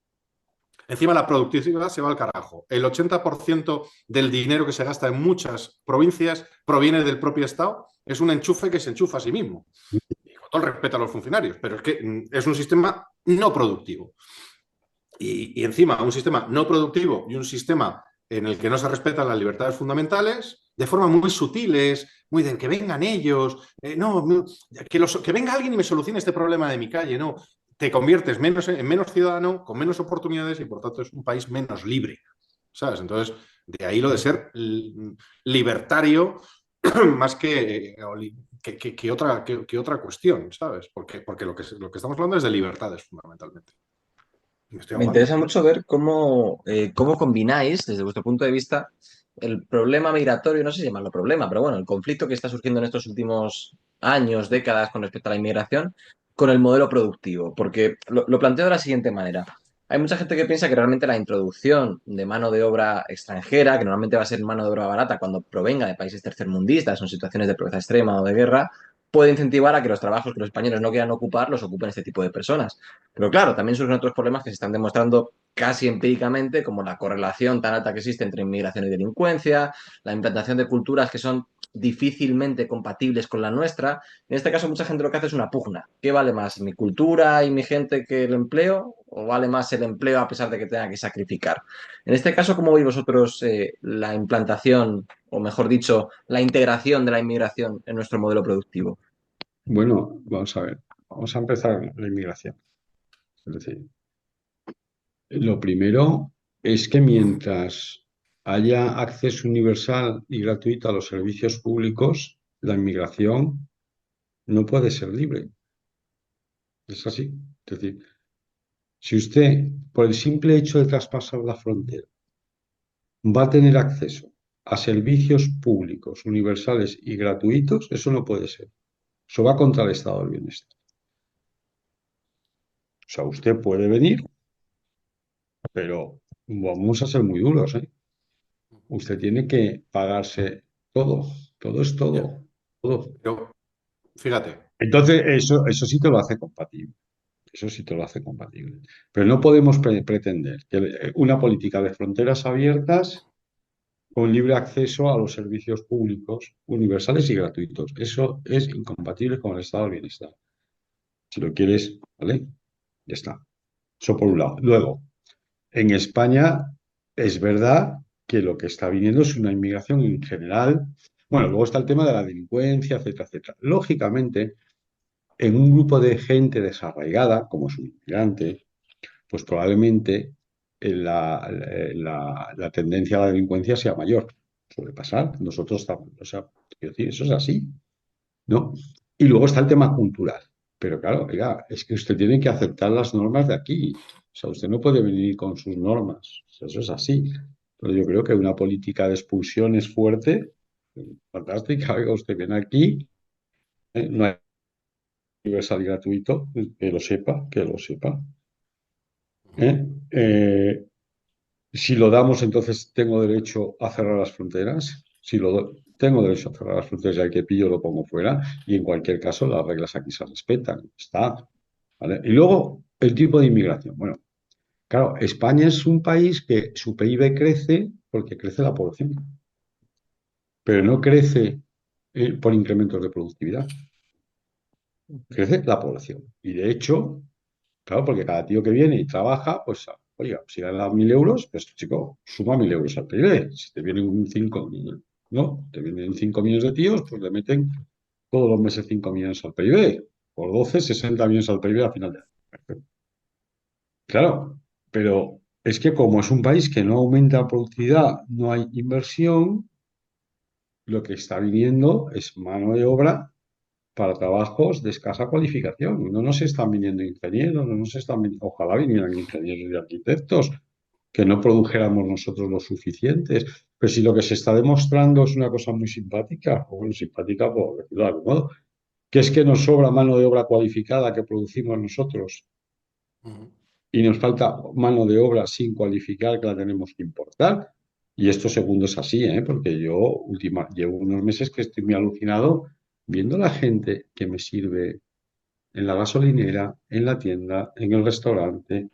encima la productividad se va al carajo. El 80% del dinero que se gasta en muchas provincias proviene del propio Estado. Es un enchufe que se enchufa a sí mismo. Y con todo el respeto a los funcionarios, pero es que es un sistema no productivo. Y encima un sistema no productivo y un sistema en el que no se respetan las libertades fundamentales, de forma muy sutiles, muy de que vengan ellos, que venga alguien y me solucione este problema de mi calle, no. Te conviertes en menos ciudadano, con menos oportunidades y por tanto es un país menos libre, ¿sabes? Entonces, de ahí lo de ser libertario más que otra cuestión, ¿sabes? Porque lo que estamos hablando es de libertades fundamentalmente. Me estoy Me ahogando. interesa mucho ver cómo combináis, desde vuestro punto de vista, el problema migratorio, no sé si llamarlo problema, pero bueno, el conflicto que está surgiendo en estos últimos años, décadas con respecto a la inmigración, con el modelo productivo. Porque lo planteo de la siguiente manera. Hay mucha gente que piensa que realmente la introducción de mano de obra extranjera, que normalmente va a ser mano de obra barata cuando provenga de países tercermundistas o en situaciones de pobreza extrema o de guerra, puede incentivar a que los trabajos que los españoles no quieran ocupar los ocupen este tipo de personas. Pero claro, también surgen otros problemas que se están demostrando casi empíricamente, como la correlación tan alta que existe entre inmigración y delincuencia, la implantación de culturas que son difícilmente compatibles con la nuestra. En este caso, mucha gente lo que hace es una pugna. ¿Qué vale más, mi cultura y mi gente que el empleo? ¿O vale más el empleo a pesar de que tenga que sacrificar? En este caso, ¿cómo veis vosotros la implantación, o mejor dicho, la integración de la inmigración en nuestro modelo productivo? Bueno, vamos a ver. Vamos a empezar la inmigración. Es decir, lo primero es que mientras haya acceso universal y gratuito a los servicios públicos, la inmigración no puede ser libre. Es así. Es decir, si usted, por el simple hecho de traspasar la frontera, va a tener acceso a servicios públicos universales y gratuitos, eso no puede ser. Eso va contra el estado del bienestar. O sea, usted puede venir, pero vamos a ser muy duros, ¿eh? Usted tiene que pagarse todo. Todo es Ya. todo. Todo. Pero fíjate, Entonces, eso sí te lo hace compatible. Eso sí te lo hace compatible. Pero no podemos pretender que una política de fronteras abiertas con libre acceso a los servicios públicos universales y gratuitos. Eso es incompatible con el estado del bienestar. Si lo quieres, ¿vale? Ya está. Eso por un lado. Luego, en España es verdad que lo que está viniendo es una inmigración en general. Bueno, luego está el tema de la delincuencia, etcétera, etcétera. Lógicamente, en un grupo de gente desarraigada, como es un inmigrante, pues probablemente la tendencia a la delincuencia sea mayor. Suele pasar. Nosotros estamos, o sea, quiero decir, eso es así, ¿no? Y luego está el tema cultural. Pero claro, oiga, es que usted tiene que aceptar las normas de aquí. O sea, usted no puede venir con sus normas. O sea, eso es así. Pero yo creo que una política de expulsión es fuerte, fantástica. Oiga, usted viene aquí, no hay universal y gratuito, que lo sepa, que lo sepa. ¿Eh? Si lo damos, entonces tengo derecho a cerrar las fronteras. Si tengo derecho a cerrar las fronteras y al que pillo lo pongo fuera. Y en cualquier caso, las reglas aquí se respetan. Está. ¿Vale? Y luego, el tipo de inmigración. Bueno, claro, España es un país que su PIB crece porque crece la población. pero no crece por incrementos de productividad, crece la población. Y de hecho, claro, porque cada tío que viene y trabaja, pues, oiga, si gana 1.000 euros, pues chico, suma 1.000 euros al PIB. Si te vienen 5, no, te vienen 5 millones de tíos, pues le meten todos los meses 5 millones al PIB. Por 12, 60 millones al PIB a final de año. Claro, pero es que como es un país que no aumenta la productividad, no hay inversión, lo que está viniendo es mano de obra para trabajos de escasa cualificación. No nos están viniendo ingenieros, no nos están ojalá vinieran ingenieros y arquitectos, que no produjéramos nosotros lo suficientes. Pero si lo que se está demostrando es una cosa muy simpática, o bueno, simpática por decirlo de algún modo, que es que nos sobra mano de obra cualificada que producimos nosotros y nos falta mano de obra sin cualificar que la tenemos que importar. Y esto segundo es así, porque yo llevo unos meses que estoy muy alucinado viendo la gente que me sirve en la gasolinera, en la tienda, en el restaurante,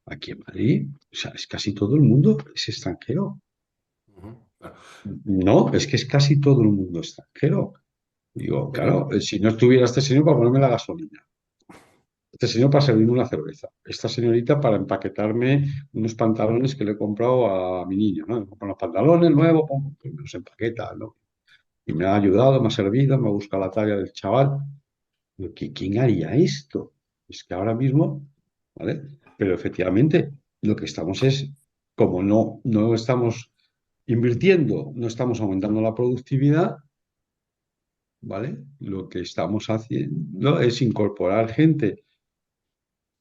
aquí en Madrid. O sea, es casi todo el mundo es extranjero. Claro. No, es que es casi todo el mundo extranjero. Digo, claro, si no estuviera este señor para ponerme la gasolina, este señor para servirme una cerveza, esta señorita para empaquetarme unos pantalones que le he comprado a mi niño, ¿no? Le compro unos pantalones nuevos, pues me los empaqueta, ¿no? Y me ha ayudado, me ha servido, me ha buscado la talla del chaval. Digo, ¿quién haría esto? Es que ahora mismo, ¿vale? Pero efectivamente, lo que estamos es, como no estamos invirtiendo, no estamos aumentando la productividad, ¿vale? Lo que estamos haciendo es incorporar gente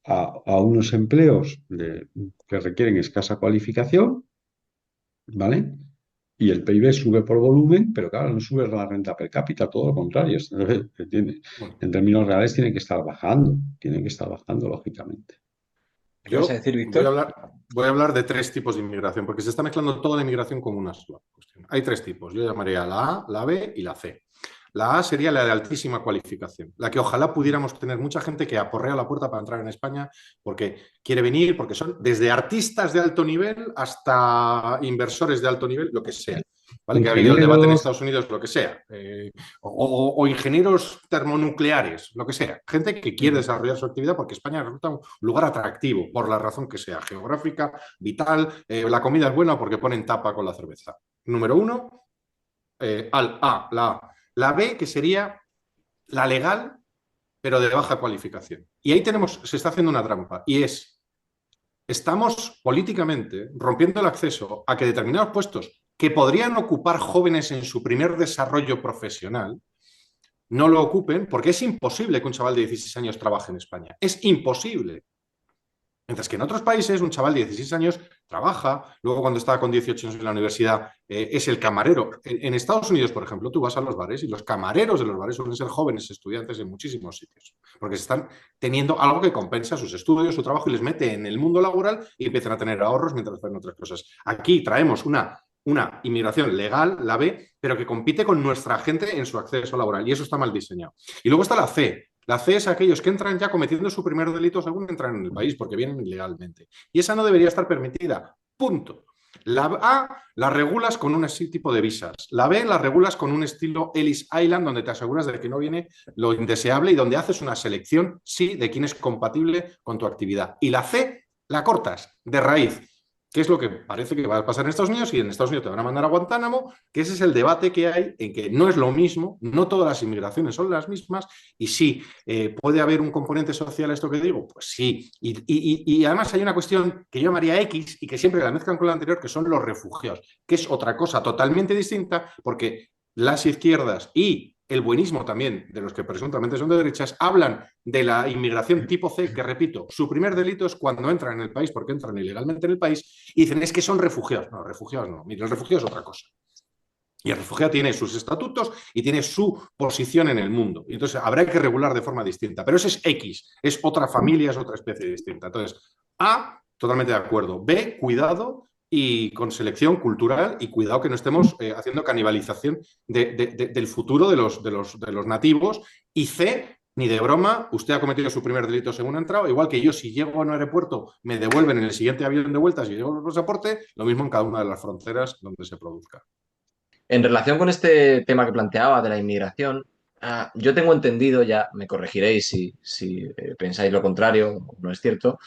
a unos empleos que requieren escasa cualificación, ¿vale? Y el PIB sube por volumen, pero claro, no sube la renta per cápita, todo lo contrario. En términos reales tiene que estar bajando, lógicamente. ¿Qué vas a Yo decir, Víctor? voy a hablar de tres tipos de inmigración, porque se está mezclando toda la inmigración con una sola cuestión. Hay tres tipos, yo llamaría la A, la B y la C. La A sería la de altísima cualificación, la que ojalá pudiéramos tener mucha gente que aporrea la puerta para entrar en España porque quiere venir, porque son desde artistas de alto nivel hasta inversores de alto nivel, lo que sea. ¿Vale? Que ha habido el debate en Estados Unidos, lo que sea. O ingenieros termonucleares, lo que sea. Gente que quiere desarrollar su actividad porque España resulta un lugar atractivo, por la razón que sea, geográfica, vital, la comida es buena porque ponen tapa con la cerveza. Número uno, la A. La B, que sería la legal, pero de baja cualificación. Y ahí se está haciendo una trampa, y estamos políticamente rompiendo el acceso a que determinados puestos que podrían ocupar jóvenes en su primer desarrollo profesional, no lo ocupen, porque es imposible que un chaval de 16 años trabaje en España. Es imposible. Mientras que en otros países un chaval de 16 años trabaja, luego cuando está con 18 años en la universidad es el camarero. En Estados Unidos, por ejemplo, tú vas a los bares y los camareros de los bares suelen ser jóvenes estudiantes en muchísimos sitios, porque se están teniendo algo que compensa sus estudios, su trabajo y les mete en el mundo laboral y empiezan a tener ahorros mientras hacen otras cosas. Aquí traemos una inmigración legal, la B, pero que compite con nuestra gente en su acceso laboral y eso está mal diseñado. Y luego está la C. La C es aquellos que entran ya cometiendo su primer delito según entran en el país, porque vienen ilegalmente. Y esa no debería estar permitida. Punto. La A la regulas con un tipo de visas. La B la regulas con un estilo Ellis Island, donde te aseguras de que no viene lo indeseable y donde haces una selección, sí, de quién es compatible con tu actividad. Y la C la cortas de raíz. ¿Qué es lo que parece que va a pasar en Estados Unidos? Y en Estados Unidos te van a mandar a Guantánamo, que ese es el debate que hay en que no es lo mismo, no todas las inmigraciones son las mismas, y sí, ¿puede haber un componente social a esto que digo? Pues sí. Y además hay una cuestión que yo llamaría X y que siempre la mezclan con la anterior, que son los refugiados, que es otra cosa totalmente distinta, porque las izquierdas y el buenismo también, de los que presuntamente son de derechas, hablan de la inmigración tipo C, que repito, su primer delito es cuando entran en el país, porque entran ilegalmente en el país, y dicen, es que son refugiados. No, refugiados no. Mire, el refugiado es otra cosa. Y el refugiado tiene sus estatutos y tiene su posición en el mundo. Y entonces habrá que regular de forma distinta. Pero eso es X, es otra familia, es otra especie distinta. Entonces, A, totalmente de acuerdo. B, cuidado y con selección cultural y cuidado que no estemos haciendo canibalización del futuro de los nativos. Y C, ni de broma, usted ha cometido su primer delito según ha entrado, igual que yo si llego a un aeropuerto me devuelven en el siguiente avión de vuelta si llevo el pasaporte, lo mismo en cada una de las fronteras donde se produzca. En relación con este tema que planteaba de la inmigración, yo tengo entendido, ya me corregiréis si pensáis lo contrario, o no es cierto,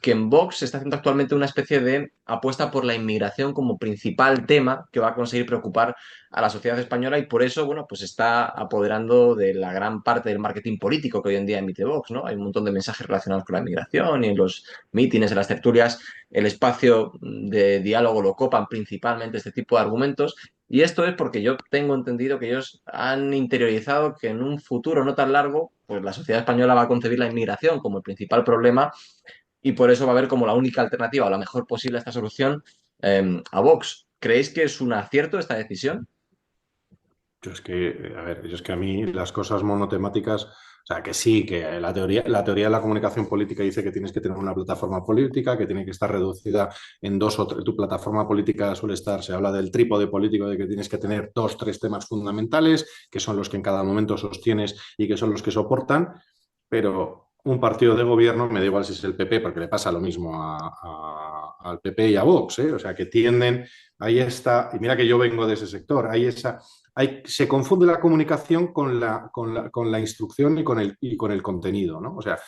que en Vox se está haciendo actualmente una especie de apuesta por la inmigración como principal tema que va a conseguir preocupar a la sociedad española y por eso, bueno, pues se está apoderando de la gran parte del marketing político que hoy en día emite Vox, ¿no? Hay un montón de mensajes relacionados con la inmigración y en los mítines, en las tertulias, el espacio de diálogo lo copan principalmente este tipo de argumentos y esto es porque yo tengo entendido que ellos han interiorizado que en un futuro no tan largo, pues la sociedad española va a concebir la inmigración como el principal problema y por eso va a ver como la única alternativa o la mejor posible a esta solución a Vox. ¿Creéis que es un acierto esta decisión? Yo es que, a ver, yo es que a mí las cosas monotemáticas, o sea, que sí, que la teoría de la comunicación política dice que tienes que tener una plataforma política, que tiene que estar reducida en dos o tres. Tu plataforma política suele estar, se habla del trípode político, de que tienes que tener dos, tres temas fundamentales, que son los que en cada momento sostienes y que son los que soportan, pero un partido de gobierno, me da igual si es el PP, porque le pasa lo mismo al PP y a Vox, ¿eh? O sea, que tienden, ahí está, y mira que yo vengo de ese sector, se confunde la comunicación con la instrucción y con el contenido, ¿no? O sea,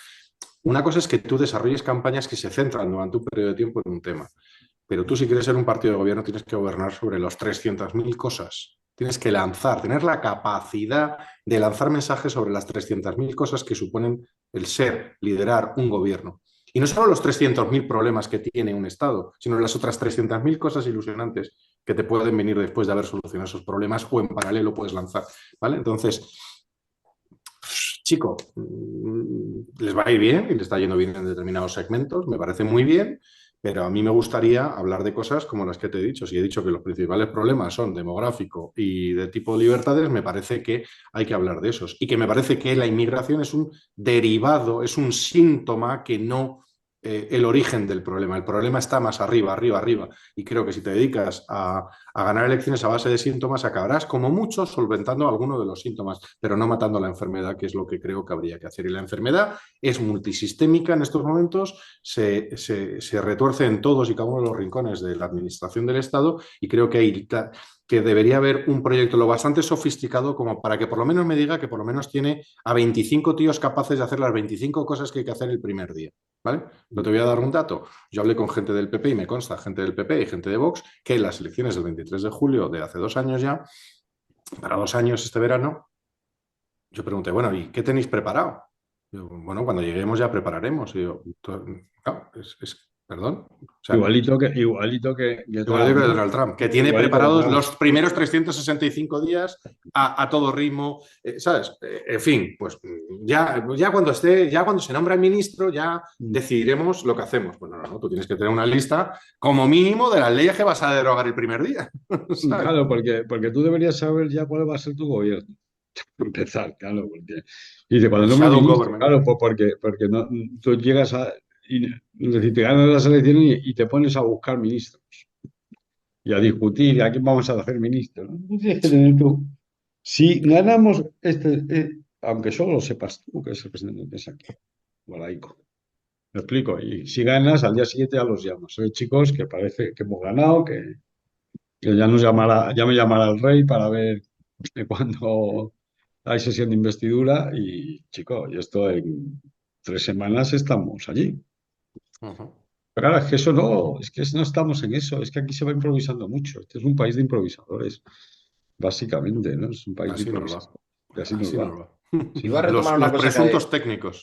una cosa es que tú desarrolles campañas que se centran durante un periodo de tiempo en un tema, pero tú si quieres ser un partido de gobierno tienes que gobernar sobre los 300.000 cosas. Tienes que lanzar, tener la capacidad de lanzar mensajes sobre las 300.000 cosas que suponen el ser, liderar un gobierno. Y no solo los 300.000 problemas que tiene un Estado, sino las otras 300.000 cosas ilusionantes que te pueden venir después de haber solucionado esos problemas o en paralelo puedes lanzar. ¿Vale? Entonces, chico, les va a ir bien y les está yendo bien en determinados segmentos, me parece muy bien, pero a mí me gustaría hablar de cosas como las que te he dicho. Si he dicho que los principales problemas son demográfico y de tipo libertades, me parece que hay que hablar de esos. Y que me parece que la inmigración es un derivado, es un síntoma que no el origen del problema. El problema está más arriba, arriba, arriba. Y creo que si te dedicas a ganar elecciones a base de síntomas, acabarás como mucho solventando alguno de los síntomas, pero no matando la enfermedad, que es lo que creo que habría que hacer. Y la enfermedad es multisistémica en estos momentos, se retuerce en todos y cada uno de los rincones de la administración del Estado y creo que debería haber un proyecto lo bastante sofisticado como para que por lo menos me diga que por lo menos tiene a 25 tíos capaces de hacer las 25 cosas que hay que hacer el primer día. ¿Vale? No te voy a dar un dato. Yo hablé con gente del PP y me consta, gente del PP y gente de Vox, que en las elecciones del 23 de julio de hace 2 años ya, para 2 años este verano, yo pregunté, bueno, ¿y qué tenéis preparado? Yo, bueno, cuando lleguemos ya prepararemos. Y yo, no, perdón. O sea, igualito que igual digo Trump, de ¿no? Donald Trump, que tiene Igualito que preparados Trump. los primeros 365 días a todo ritmo, ¿sabes? En fin, pues ya cuando se nombra el ministro, ya decidiremos lo que hacemos. Bueno, no, tú tienes que tener una lista como mínimo de las leyes que vas a derogar el primer día, ¿sabes? Claro, porque tú deberías saber ya cuál va a ser tu gobierno. Para empezar, claro, porque. Y dice, cuando El nombres shadow ministro, government. claro, pues porque no, tú llegas es decir, te ganas las elecciones y te pones a buscar ministros y a discutir a quién vamos a hacer ministro, ¿no? Tienes que tener tú. Si ganamos aunque solo lo sepas tú, que es el presidente de aquí, Bolaico. Me explico. Y si ganas, al día siguiente ya los llamas. Soy chicos que parece que hemos ganado, que ya me llamará el rey para ver cuándo hay sesión de investidura y, chico, y esto en 3 semanas estamos allí. Ujú. Pero claro, es que no estamos en eso, es que aquí se va improvisando mucho. Este es un país de improvisadores, básicamente, ¿no? Es un país de Así nos va. improvisadores. Y así nos Así va. nos va. Sí, Iba a sí. retomar una Los cosa presuntos técnicos.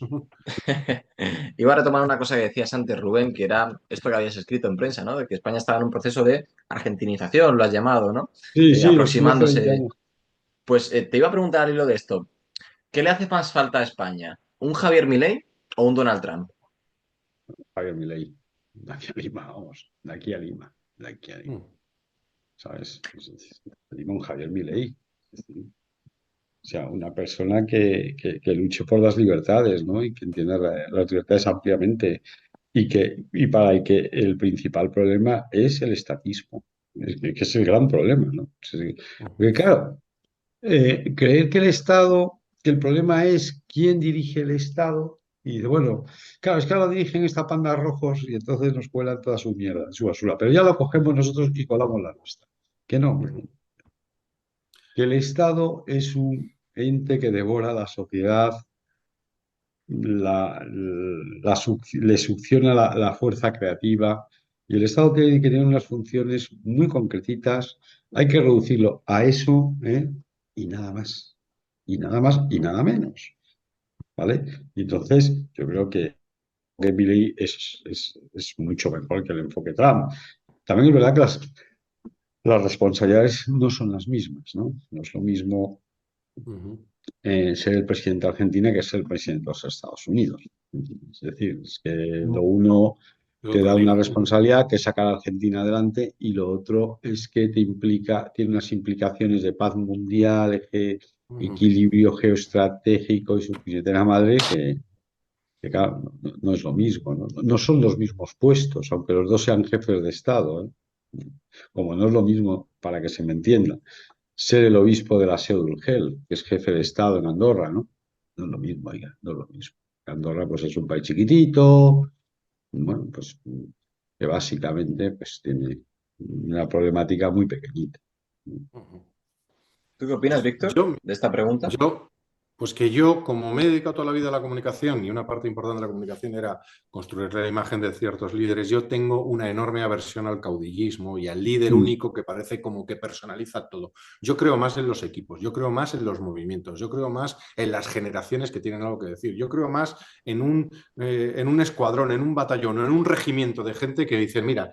Iba a retomar una cosa que decías antes, Rubén, que era esto que habías escrito en prensa, ¿no? De que España estaba en un proceso de argentinización, lo has llamado, ¿no? Sí, sí, los últimos 20 Aproximándose. años. Pues te iba a preguntar al hilo de esto, ¿qué le hace más falta a España? ¿Un Javier Milei o un Donald Trump? Javier Milei. De aquí a Lima, vamos. De aquí a Lima. De aquí a Lima. Mm. ¿Sabes? Lima un Javier Milei. O sea, una persona que luche por las libertades, ¿no? Y que entienda las libertades ampliamente y para el que el principal problema es el estatismo, que es el gran problema, ¿no? Porque claro, creer que que el problema es quién dirige el Estado, y dice, bueno, claro, es que ahora dirigen esta panda rojos y entonces nos cuelan toda su mierda, su basura, pero ya lo cogemos nosotros y colamos la nuestra. Que no, hombre, que el Estado es un ente que devora la sociedad, le succiona la fuerza creativa y el Estado tiene que tener unas funciones muy concretitas. Hay que reducirlo a eso, ¿eh? Y nada más. Y nada más y nada menos. ¿Vale? Y entonces, yo creo que Milley es mucho mejor que el enfoque Trump. También es verdad que las responsabilidades no son las mismas, ¿no? No es lo mismo Ujú. ser el presidente de Argentina que ser el presidente de los Estados Unidos. Es decir, es que lo uno De te otro da una nivel. responsabilidad que es sacar a Argentina adelante y lo otro es que tiene unas implicaciones de paz mundial, Ujú. equilibrio geoestratégico y su puñetera madre que claro, no es lo mismo, ¿no? No son los mismos puestos, aunque los dos sean jefes de Estado, ¿eh? Como no es lo mismo, para que se me entienda, ser el obispo de la Seu d'Urgell, que es jefe de Estado en Andorra, ¿no? No es lo mismo, oiga, no es lo mismo. Andorra, pues es un país chiquitito, bueno, pues que básicamente pues tiene una problemática muy pequeñita. Ujú. ¿Tú qué opinas, Víctor, Yo, de esta pregunta? Yo, pues que yo, como me he dedicado toda la vida a la comunicación y una parte importante de la comunicación era construir la imagen de ciertos líderes, yo tengo una enorme aversión al caudillismo y al líder Mm. único que parece como que personaliza todo. Yo creo más en los equipos, yo creo más en los movimientos, yo creo más en las generaciones que tienen algo que decir, yo creo más en un escuadrón, en un batallón o en un regimiento de gente que dice, mira,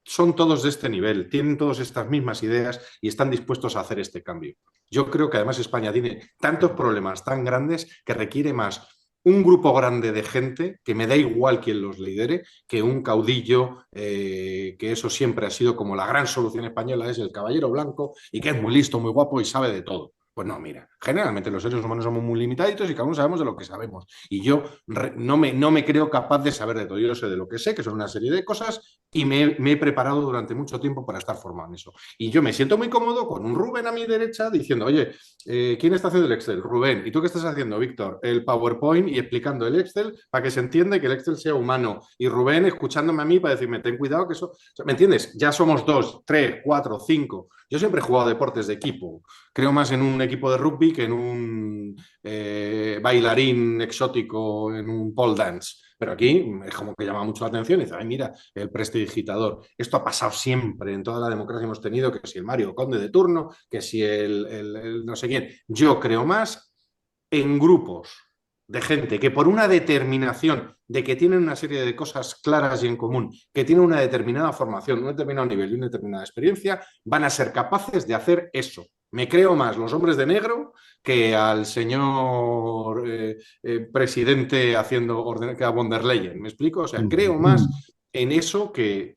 son todos de este nivel, tienen todas estas mismas ideas y están dispuestos a hacer este cambio. Yo creo que además España tiene tantos problemas tan grandes que requiere más un grupo grande de gente, que me da igual quién los lidere, que un caudillo, que eso siempre ha sido como la gran solución española, es el caballero blanco y que es muy listo, muy guapo y sabe de todo. Pues no, mira, generalmente los seres humanos somos muy limitaditos y cada uno sabemos de lo que sabemos. Y yo no me creo capaz de saber de todo. Yo sé de lo que sé, que son una serie de cosas, y me he preparado durante mucho tiempo para estar formado en eso. Y yo me siento muy cómodo con un Rubén a mi derecha diciendo, oye, ¿quién está haciendo el Excel? Rubén. ¿Y tú qué estás haciendo, Víctor? El PowerPoint y explicando el Excel para que se entienda que el Excel sea humano. Y Rubén escuchándome a mí para decirme, ten cuidado que eso... O sea, ¿me entiendes? Ya somos 2, 3, 4, 5. Yo siempre he jugado deportes de equipo. Creo más en un equipo de rugby que en un bailarín exótico, en un pole dance. Pero aquí es como que llama mucho la atención y dice, ay, mira, el prestidigitador. Esto ha pasado siempre en toda la democracia. Hemos tenido que si el Mario Conde de turno, que si el no sé quién. Yo creo más en grupos de gente que por una determinación de que tienen una serie de cosas claras y en común, que tienen una determinada formación, un determinado nivel y una determinada experiencia, van a ser capaces de hacer eso. Me creo más los hombres de negro que al señor presidente haciendo orden, que a von der Leyen. ¿Me explico? O sea, creo más en eso que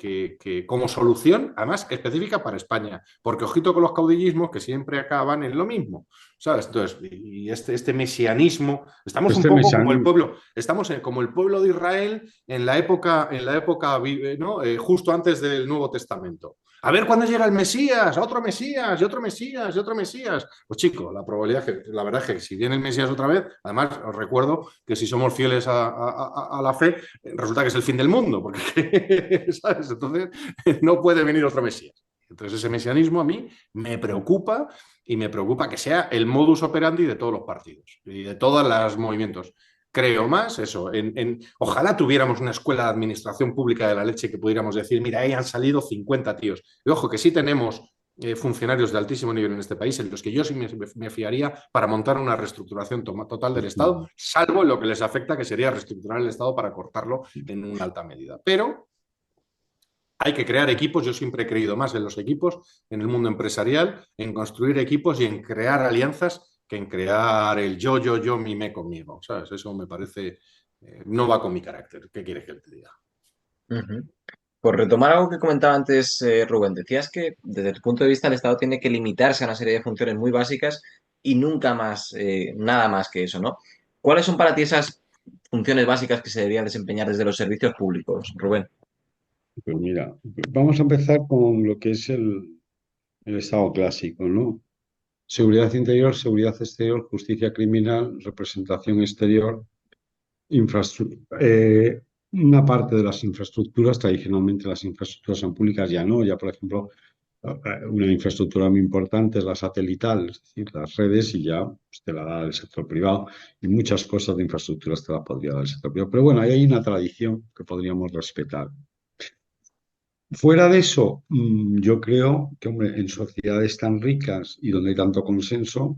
como solución, además específica para España. Porque ojito con los caudillismos que siempre acaban en lo mismo. ¿Sabes? Entonces, y este mesianismo, estamos un Este poco como el mecanismo, pueblo, estamos como el pueblo de Israel en la época ¿no? Justo antes del Nuevo Testamento. A ver cuándo llega el Mesías, otro Mesías, y otro Mesías, y otro Mesías. Pues chico, la probabilidad que, la verdad es que si viene el Mesías otra vez, además os recuerdo que si somos fieles a la fe, resulta que es el fin del mundo, porque, ¿sabes? Entonces no puede venir otro Mesías. Entonces ese mesianismo a mí me preocupa y me preocupa que sea el modus operandi de todos los partidos y de todos los movimientos. Creo más eso. Ojalá tuviéramos una escuela de administración pública de la leche que pudiéramos decir, mira, ahí han salido 50 tíos. Y ojo, que sí tenemos funcionarios de altísimo nivel en este país, en los que yo sí me fiaría para montar una reestructuración total del Estado, salvo en lo que les afecta, que sería reestructurar el Estado para cortarlo en una alta medida. Pero hay que crear equipos. Yo siempre he creído más en los equipos, en el mundo empresarial, en construir equipos y en crear alianzas que en crear el yo, me conmigo. ¿Sabes? Eso me parece, no va con mi carácter. ¿Qué quieres que te diga? Ujú. Por retomar algo que comentaba antes, Rubén, decías que desde tu punto de vista el Estado tiene que limitarse a una serie de funciones muy básicas y nunca más, nada más que eso, ¿no? ¿Cuáles son para ti esas funciones básicas que se deberían desempeñar desde los servicios públicos, Rubén? pues mira, vamos a empezar con lo que es el Estado clásico, ¿no? Seguridad interior, seguridad exterior, justicia criminal, representación exterior, una parte de las infraestructuras, tradicionalmente las infraestructuras son públicas, ya no, ya por ejemplo, una infraestructura muy importante es la satelital, es decir, las redes, y ya pues, te la da el sector privado, y muchas cosas de infraestructuras te las podría dar el sector privado. Pero bueno, ahí hay una tradición que podríamos respetar. Fuera de eso, yo creo que, hombre, en sociedades tan ricas y donde hay tanto consenso,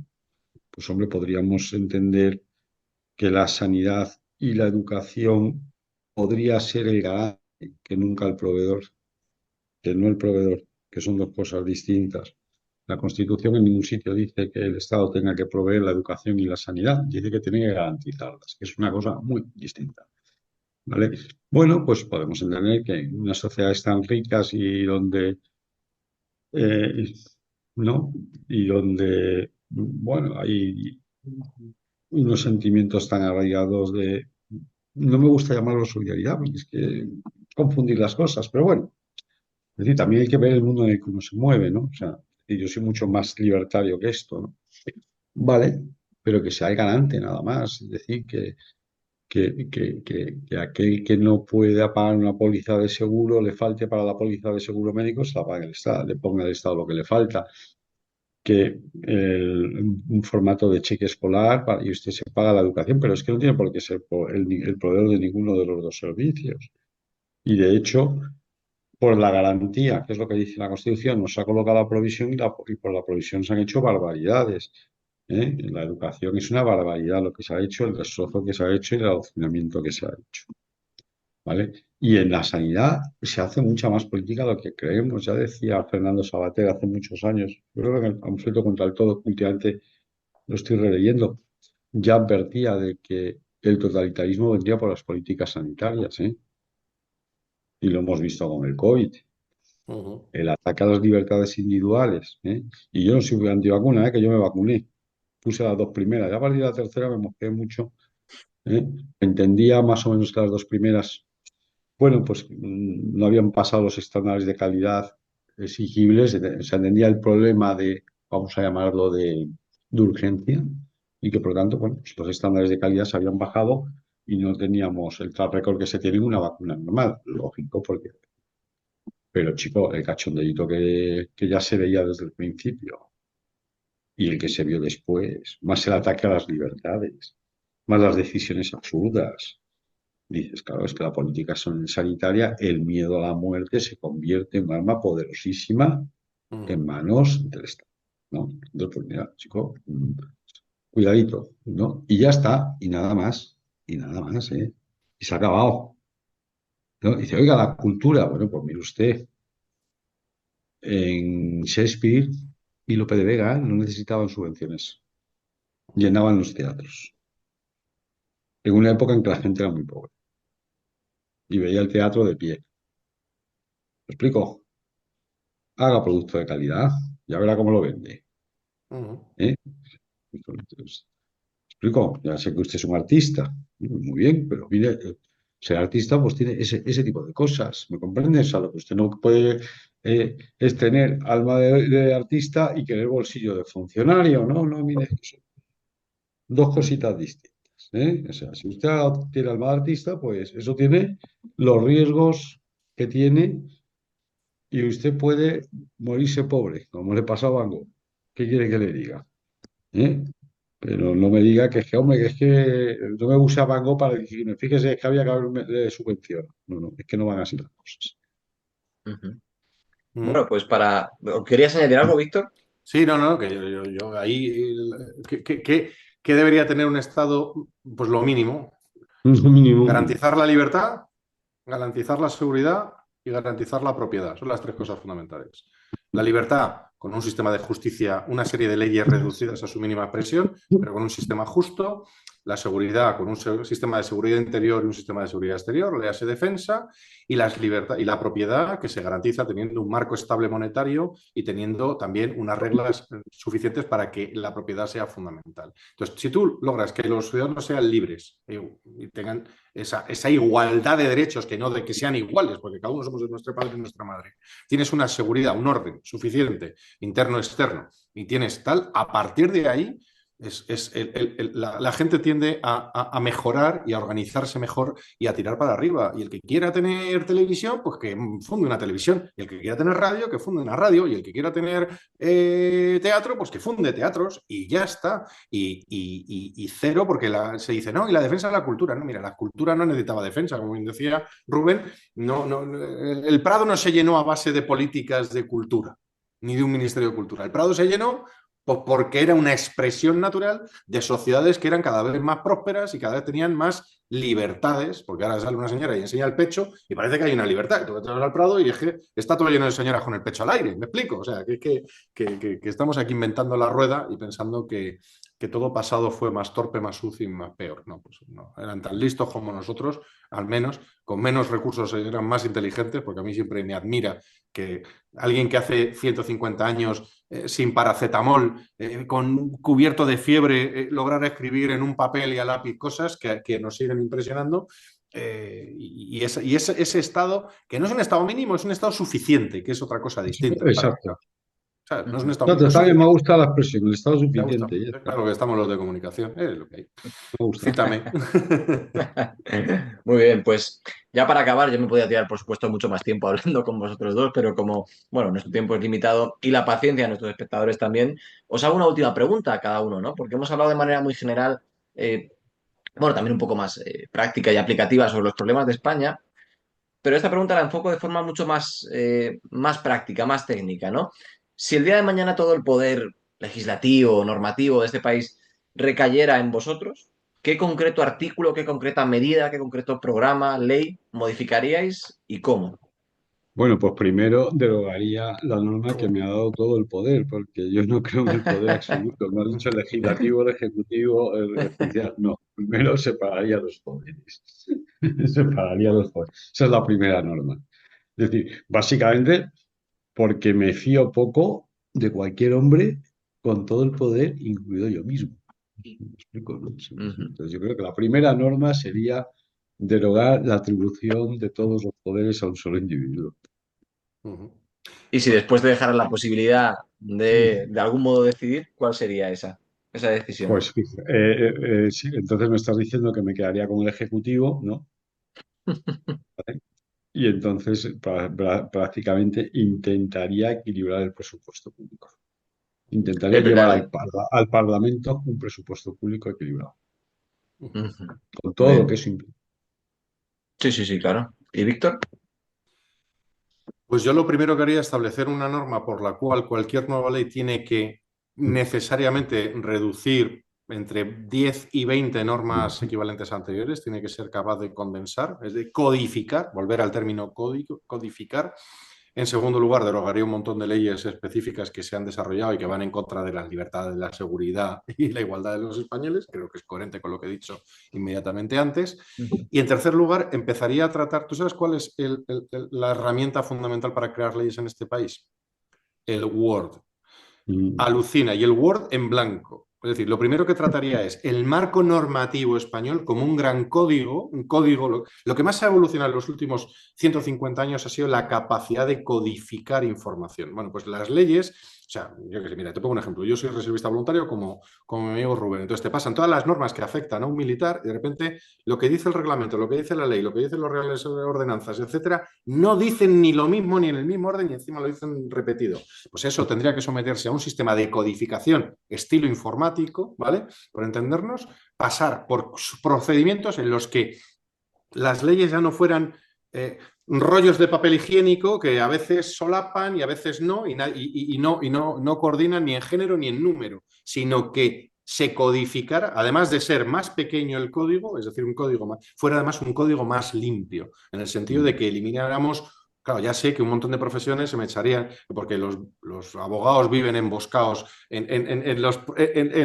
pues, hombre, podríamos entender que la sanidad y la educación podría ser el garante, que nunca el proveedor, que no el proveedor, que son dos cosas distintas. La Constitución en ningún sitio dice que el Estado tenga que proveer la educación y la sanidad, dice que tiene que garantizarlas, que es una cosa muy distinta. ¿Vale? Bueno, pues podemos entender que en unas sociedades tan ricas y donde, eh, ¿no? Y donde, bueno, hay unos sentimientos tan arraigados de, no me gusta llamarlo solidaridad, porque es que confundir las cosas, pero bueno, es decir, también hay que ver el mundo en el que uno se mueve, ¿no? O sea, y yo soy mucho más libertario que esto, ¿no? Vale, pero que sea el garante nada más, es decir, que aquel que no pueda pagar una póliza de seguro, le falte para la póliza de seguro médico, se la pague el Estado, le ponga al Estado lo que le falta, que un formato de cheque escolar y usted se paga la educación, pero es que no tiene por qué ser el proveedor de ninguno de los dos servicios. Y de hecho, por la garantía, que es lo que dice la Constitución, nos ha colocado la provisión y por la provisión se han hecho barbaridades. ¿Eh? La educación es una barbaridad lo que se ha hecho, el destrozo que se ha hecho y el adoctrinamiento que se ha hecho. ¿Vale? Y en la sanidad se hace mucha más política de lo que creemos. Ya decía Fernando Savater hace muchos años, yo creo que en el conflicto contra el todo, últimamente lo estoy releyendo, ya advertía de que el totalitarismo vendría por las políticas sanitarias, ¿eh? Y lo hemos visto con el COVID. Ujú. El ataque a las libertades individuales, ¿eh? Y yo no soy antivacuna, ¿eh? Que yo me vacuné. Puse las dos primeras. Ya a partir de la tercera me mosqué mucho, ¿eh? Entendía más o menos que las dos primeras, bueno, pues no habían pasado los estándares de calidad exigibles. Se entendía el problema de, vamos a llamarlo, de urgencia, y que por lo tanto, bueno, pues los estándares de calidad se habían bajado y no teníamos el track record que se tiene en una vacuna normal. Lógico, porque pero, chico, el cachondeíto que ya se veía desde el principio y el que se vio después, más el ataque a las libertades, más las decisiones absurdas. Dices, claro, es que la política sanitaria, el miedo a la muerte se convierte en un arma poderosísima en manos del Estado, ¿no? Entonces, pues mira, chico, cuidadito, ¿no? Y ya está, y nada más, ¿eh? Y se ha acabado, ¿no? Dice, oiga, la cultura, bueno, pues mire usted. En Shakespeare y Lope de Vega no necesitaban subvenciones, llenaban los teatros. En una época en que la gente era muy pobre y veía el teatro de pie. ¿Me explico? Haga producto de calidad, ya verá cómo lo vende. Ujú. ¿Eh? Entonces, ¿me explico? Ya sé que usted es un artista, muy bien, pero mire, ser artista pues tiene ese tipo de cosas, ¿me comprendes? O sea, lo que usted no puede es tener alma de artista y querer bolsillo de funcionario, ¿no? No, mire, dos cositas distintas, ¿eh? O sea, si usted tiene alma de artista, pues eso tiene los riesgos que tiene y usted puede morirse pobre, como le pasó a Van Gogh. ¿Qué quiere que le diga? ¿Eh? Pero no me diga que es que, hombre, que es que no me gusta Van Gogh para decirme, fíjese es que había que haberle subvención. No, no, es que no van así las cosas. Ujú. Ujú. Bueno, pues para... ¿Querías añadir algo, Víctor? Sí, no, no, que yo ahí, ¿qué debería tener un Estado? Pues lo mínimo, Es lo mínimo. garantizar la libertad, garantizar la seguridad y garantizar la propiedad. Son las tres cosas fundamentales. La libertad con un sistema de justicia, una serie de leyes reducidas a su mínima presión, pero con un sistema justo. La seguridad con un sistema de seguridad interior y un sistema de seguridad exterior, le hace defensa, y y la propiedad que se garantiza teniendo un marco estable monetario y teniendo también unas reglas suficientes para que la propiedad sea fundamental. Entonces, si tú logras que los ciudadanos sean libres y tengan esa igualdad de derechos, que no de que sean iguales, porque cada uno somos de nuestro padre y nuestra madre, tienes una seguridad, un orden suficiente, interno, externo, y tienes tal, a partir de ahí La gente tiende a mejorar y a organizarse mejor y a tirar para arriba. Y el que quiera tener televisión, pues que funde una televisión. Y el que quiera tener radio, que funde una radio. Y el que quiera tener teatro, pues que funde teatros. Y ya está. Y cero, porque se dice, no, y la defensa de la cultura. No, mira, la cultura no necesitaba defensa, como bien decía Rubén. El Prado no se llenó a base de políticas de cultura, ni de un ministerio de cultura. El Prado se llenó pues porque era una expresión natural de sociedades que eran cada vez más prósperas y cada vez tenían más libertades, porque ahora sale una señora y enseña el pecho y parece que hay una libertad. Tú te vas al Prado y es que está todo lleno de señoras con el pecho al aire, ¿me explico? O sea, que estamos aquí inventando la rueda y pensando que todo pasado fue más torpe, más sucio y más peor. No, pues no, eran tan listos como nosotros, al menos, con menos recursos eran más inteligentes, porque a mí siempre me admira que alguien que hace 150 años sin paracetamol, con cubierto de fiebre, lograr escribir en un papel y a lápiz cosas que nos siguen impresionando. Ese estado, que no es un estado mínimo, es un estado suficiente, que es otra cosa distinta. Exacto. ¿Sabes? No es un estado Exacto, mínimo, es también me suficiente. gusta la expresión, el estado Me ha gustado. suficiente. Ya está. Claro que estamos los de comunicación, es lo que hay. Me gusta. Cítame. Muy bien, pues ya para acabar, yo me podía tirar, por supuesto, mucho más tiempo hablando con vosotros dos, pero como, bueno, nuestro tiempo es limitado y la paciencia de nuestros espectadores también, os hago una última pregunta a cada uno, ¿no? Porque hemos hablado de manera muy general, bueno, también un poco más práctica y aplicativa sobre los problemas de España, pero esta pregunta la enfoco de forma mucho más práctica, más técnica, ¿no? Si el día de mañana todo el poder legislativo, normativo de este país recayera en vosotros, ¿qué concreto artículo, qué concreta medida, qué concreto programa, ley modificaríais y cómo? Bueno, pues primero derogaría la norma que me ha dado todo el poder, porque yo no creo en el poder absoluto. Me has dicho el legislativo, el ejecutivo, el judicial. No, primero separaría los poderes. Separaría los poderes. Esa es la primera norma. Es decir, básicamente porque me fío poco de cualquier hombre con todo el poder, incluido yo mismo. ¿Me explico, no? Ujú. Entonces, yo creo que la primera norma sería derogar la atribución de todos los poderes a un solo individuo. Y si después te dejaran la posibilidad de algún modo decidir, ¿cuál sería esa decisión? Pues sí, entonces me estás diciendo que me quedaría con el Ejecutivo, ¿no? ¿Vale? Y entonces prácticamente intentaría equilibrar el presupuesto público. Intentaría llevar Dale. al Parlamento un presupuesto público equilibrado, Ujú. con Muy todo lo que bien. eso implica. Sí, sí, sí, claro. ¿Y Víctor? Pues yo lo primero que haría es establecer una norma por la cual cualquier nueva ley tiene que necesariamente reducir entre 10 y 20 normas equivalentes a anteriores, tiene que ser capaz de condensar, es de codificar, volver al término codificar. En segundo lugar, derogaría un montón de leyes específicas que se han desarrollado y que van en contra de las libertades, la seguridad y la igualdad de los españoles. Creo que es coherente con lo que he dicho inmediatamente antes. Y en tercer lugar, empezaría a tratar, ¿tú sabes cuál es la herramienta fundamental para crear leyes en este país? El Word. Mm. Alucina, y el Word en blanco. Es decir, lo primero que trataría es el marco normativo español como un gran código, un código. Lo que más ha evolucionado en los últimos 150 años ha sido la capacidad de codificar información. Bueno, pues las leyes, o sea, yo que sé, mira, te pongo un ejemplo. Yo soy reservista voluntario como mi amigo Rubén. Entonces te pasan todas las normas que afectan a un militar y de repente lo que dice el reglamento, lo que dice la ley, lo que dicen los reales ordenanzas, etcétera, no dicen ni lo mismo ni en el mismo orden y encima lo dicen repetido. Pues eso tendría que someterse a un sistema de codificación estilo informático, ¿vale? Por entendernos, pasar por procedimientos en los que las leyes ya no fueran rollos de papel higiénico que a veces solapan y a veces no, no coordinan ni en género ni en número, sino que se codificara, además de ser más pequeño el código, es decir, un código más, fuera además un código más limpio, en el sentido de que elimináramos. Claro, ya sé que un montón de profesiones se me echarían, porque los abogados viven emboscados en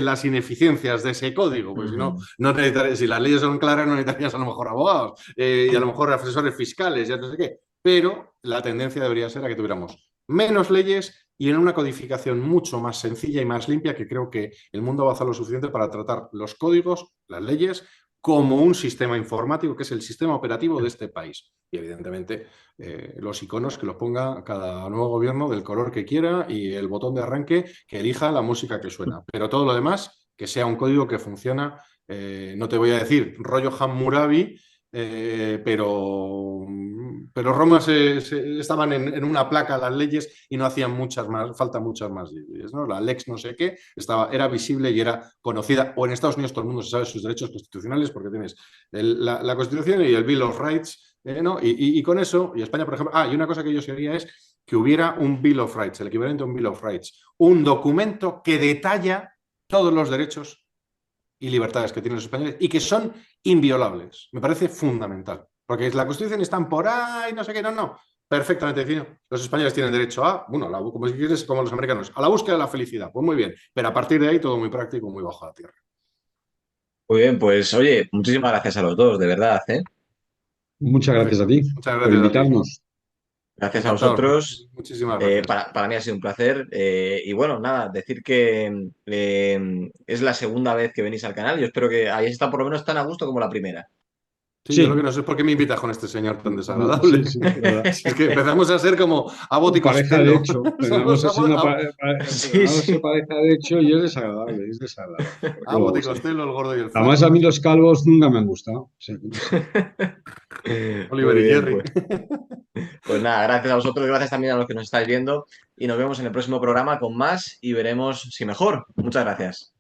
las ineficiencias de ese código, porque si no, Ujú. si las leyes son claras, no necesitarías a lo mejor abogados y a lo mejor asesores fiscales, ya no sé qué. Pero la tendencia debería ser a que tuviéramos menos leyes y en una codificación mucho más sencilla y más limpia, que creo que el mundo avanza lo suficiente para tratar los códigos, las leyes, como un sistema informático, que es el sistema operativo de este país. Y evidentemente los iconos que los ponga cada nuevo gobierno del color que quiera y el botón de arranque que elija la música que suena. Pero todo lo demás que sea un código que funciona. No te voy a decir rollo Hammurabi, pero Roma estaban en una placa las leyes y no hacían falta muchas más leyes, ¿no? La Lex no sé qué era visible y era conocida. O en Estados Unidos todo el mundo se sabe sus derechos constitucionales porque tienes la Constitución y el Bill of Rights, ¿no? Y con eso, y España, por ejemplo, y una cosa que yo quería es que hubiera un Bill of Rights, el equivalente a un Bill of Rights, un documento que detalla todos los derechos y libertades que tienen los españoles y que son inviolables. Me parece fundamental. Porque la Constitución están por ahí, no sé qué, no. Perfectamente definido. Los españoles tienen derecho a, bueno, como si quieres, como los americanos, a la búsqueda de la felicidad. Pues muy bien. Pero a partir de ahí todo muy práctico, muy bajo a la tierra. Muy bien, pues oye, muchísimas gracias a los dos, de verdad, ¿eh? Muchas gracias a Perfecto. ti Muchas por gracias a ti. invitarnos. Gracias a Encantado. vosotros. Muchísimas gracias. Para mí ha sido un placer. Y bueno, nada, decir que es la segunda vez que venís al canal. Yo espero que hayáis estado por lo menos tan a gusto como la primera. Sí, yo lo Sí, que no sé es por qué me invitas con este señor tan desagradable. sí, es verdad. Si es que empezamos a ser como Abbott y Pareja de Costello. hecho, Somos empezamos a ser Sí, empezamos a ser sí. pareja de hecho y es desagradable, es desagradable. Pero ¿qué Abbott y vamos a hacer? Costello, el gordo y el Además, a flaco. mí los calvos nunca me han gustado. O sea, no sé. Oliver Muy y bien, Jerry. pues nada, gracias a vosotros, gracias también a los que nos estáis viendo y nos vemos en el próximo programa con más y veremos si mejor. Muchas gracias.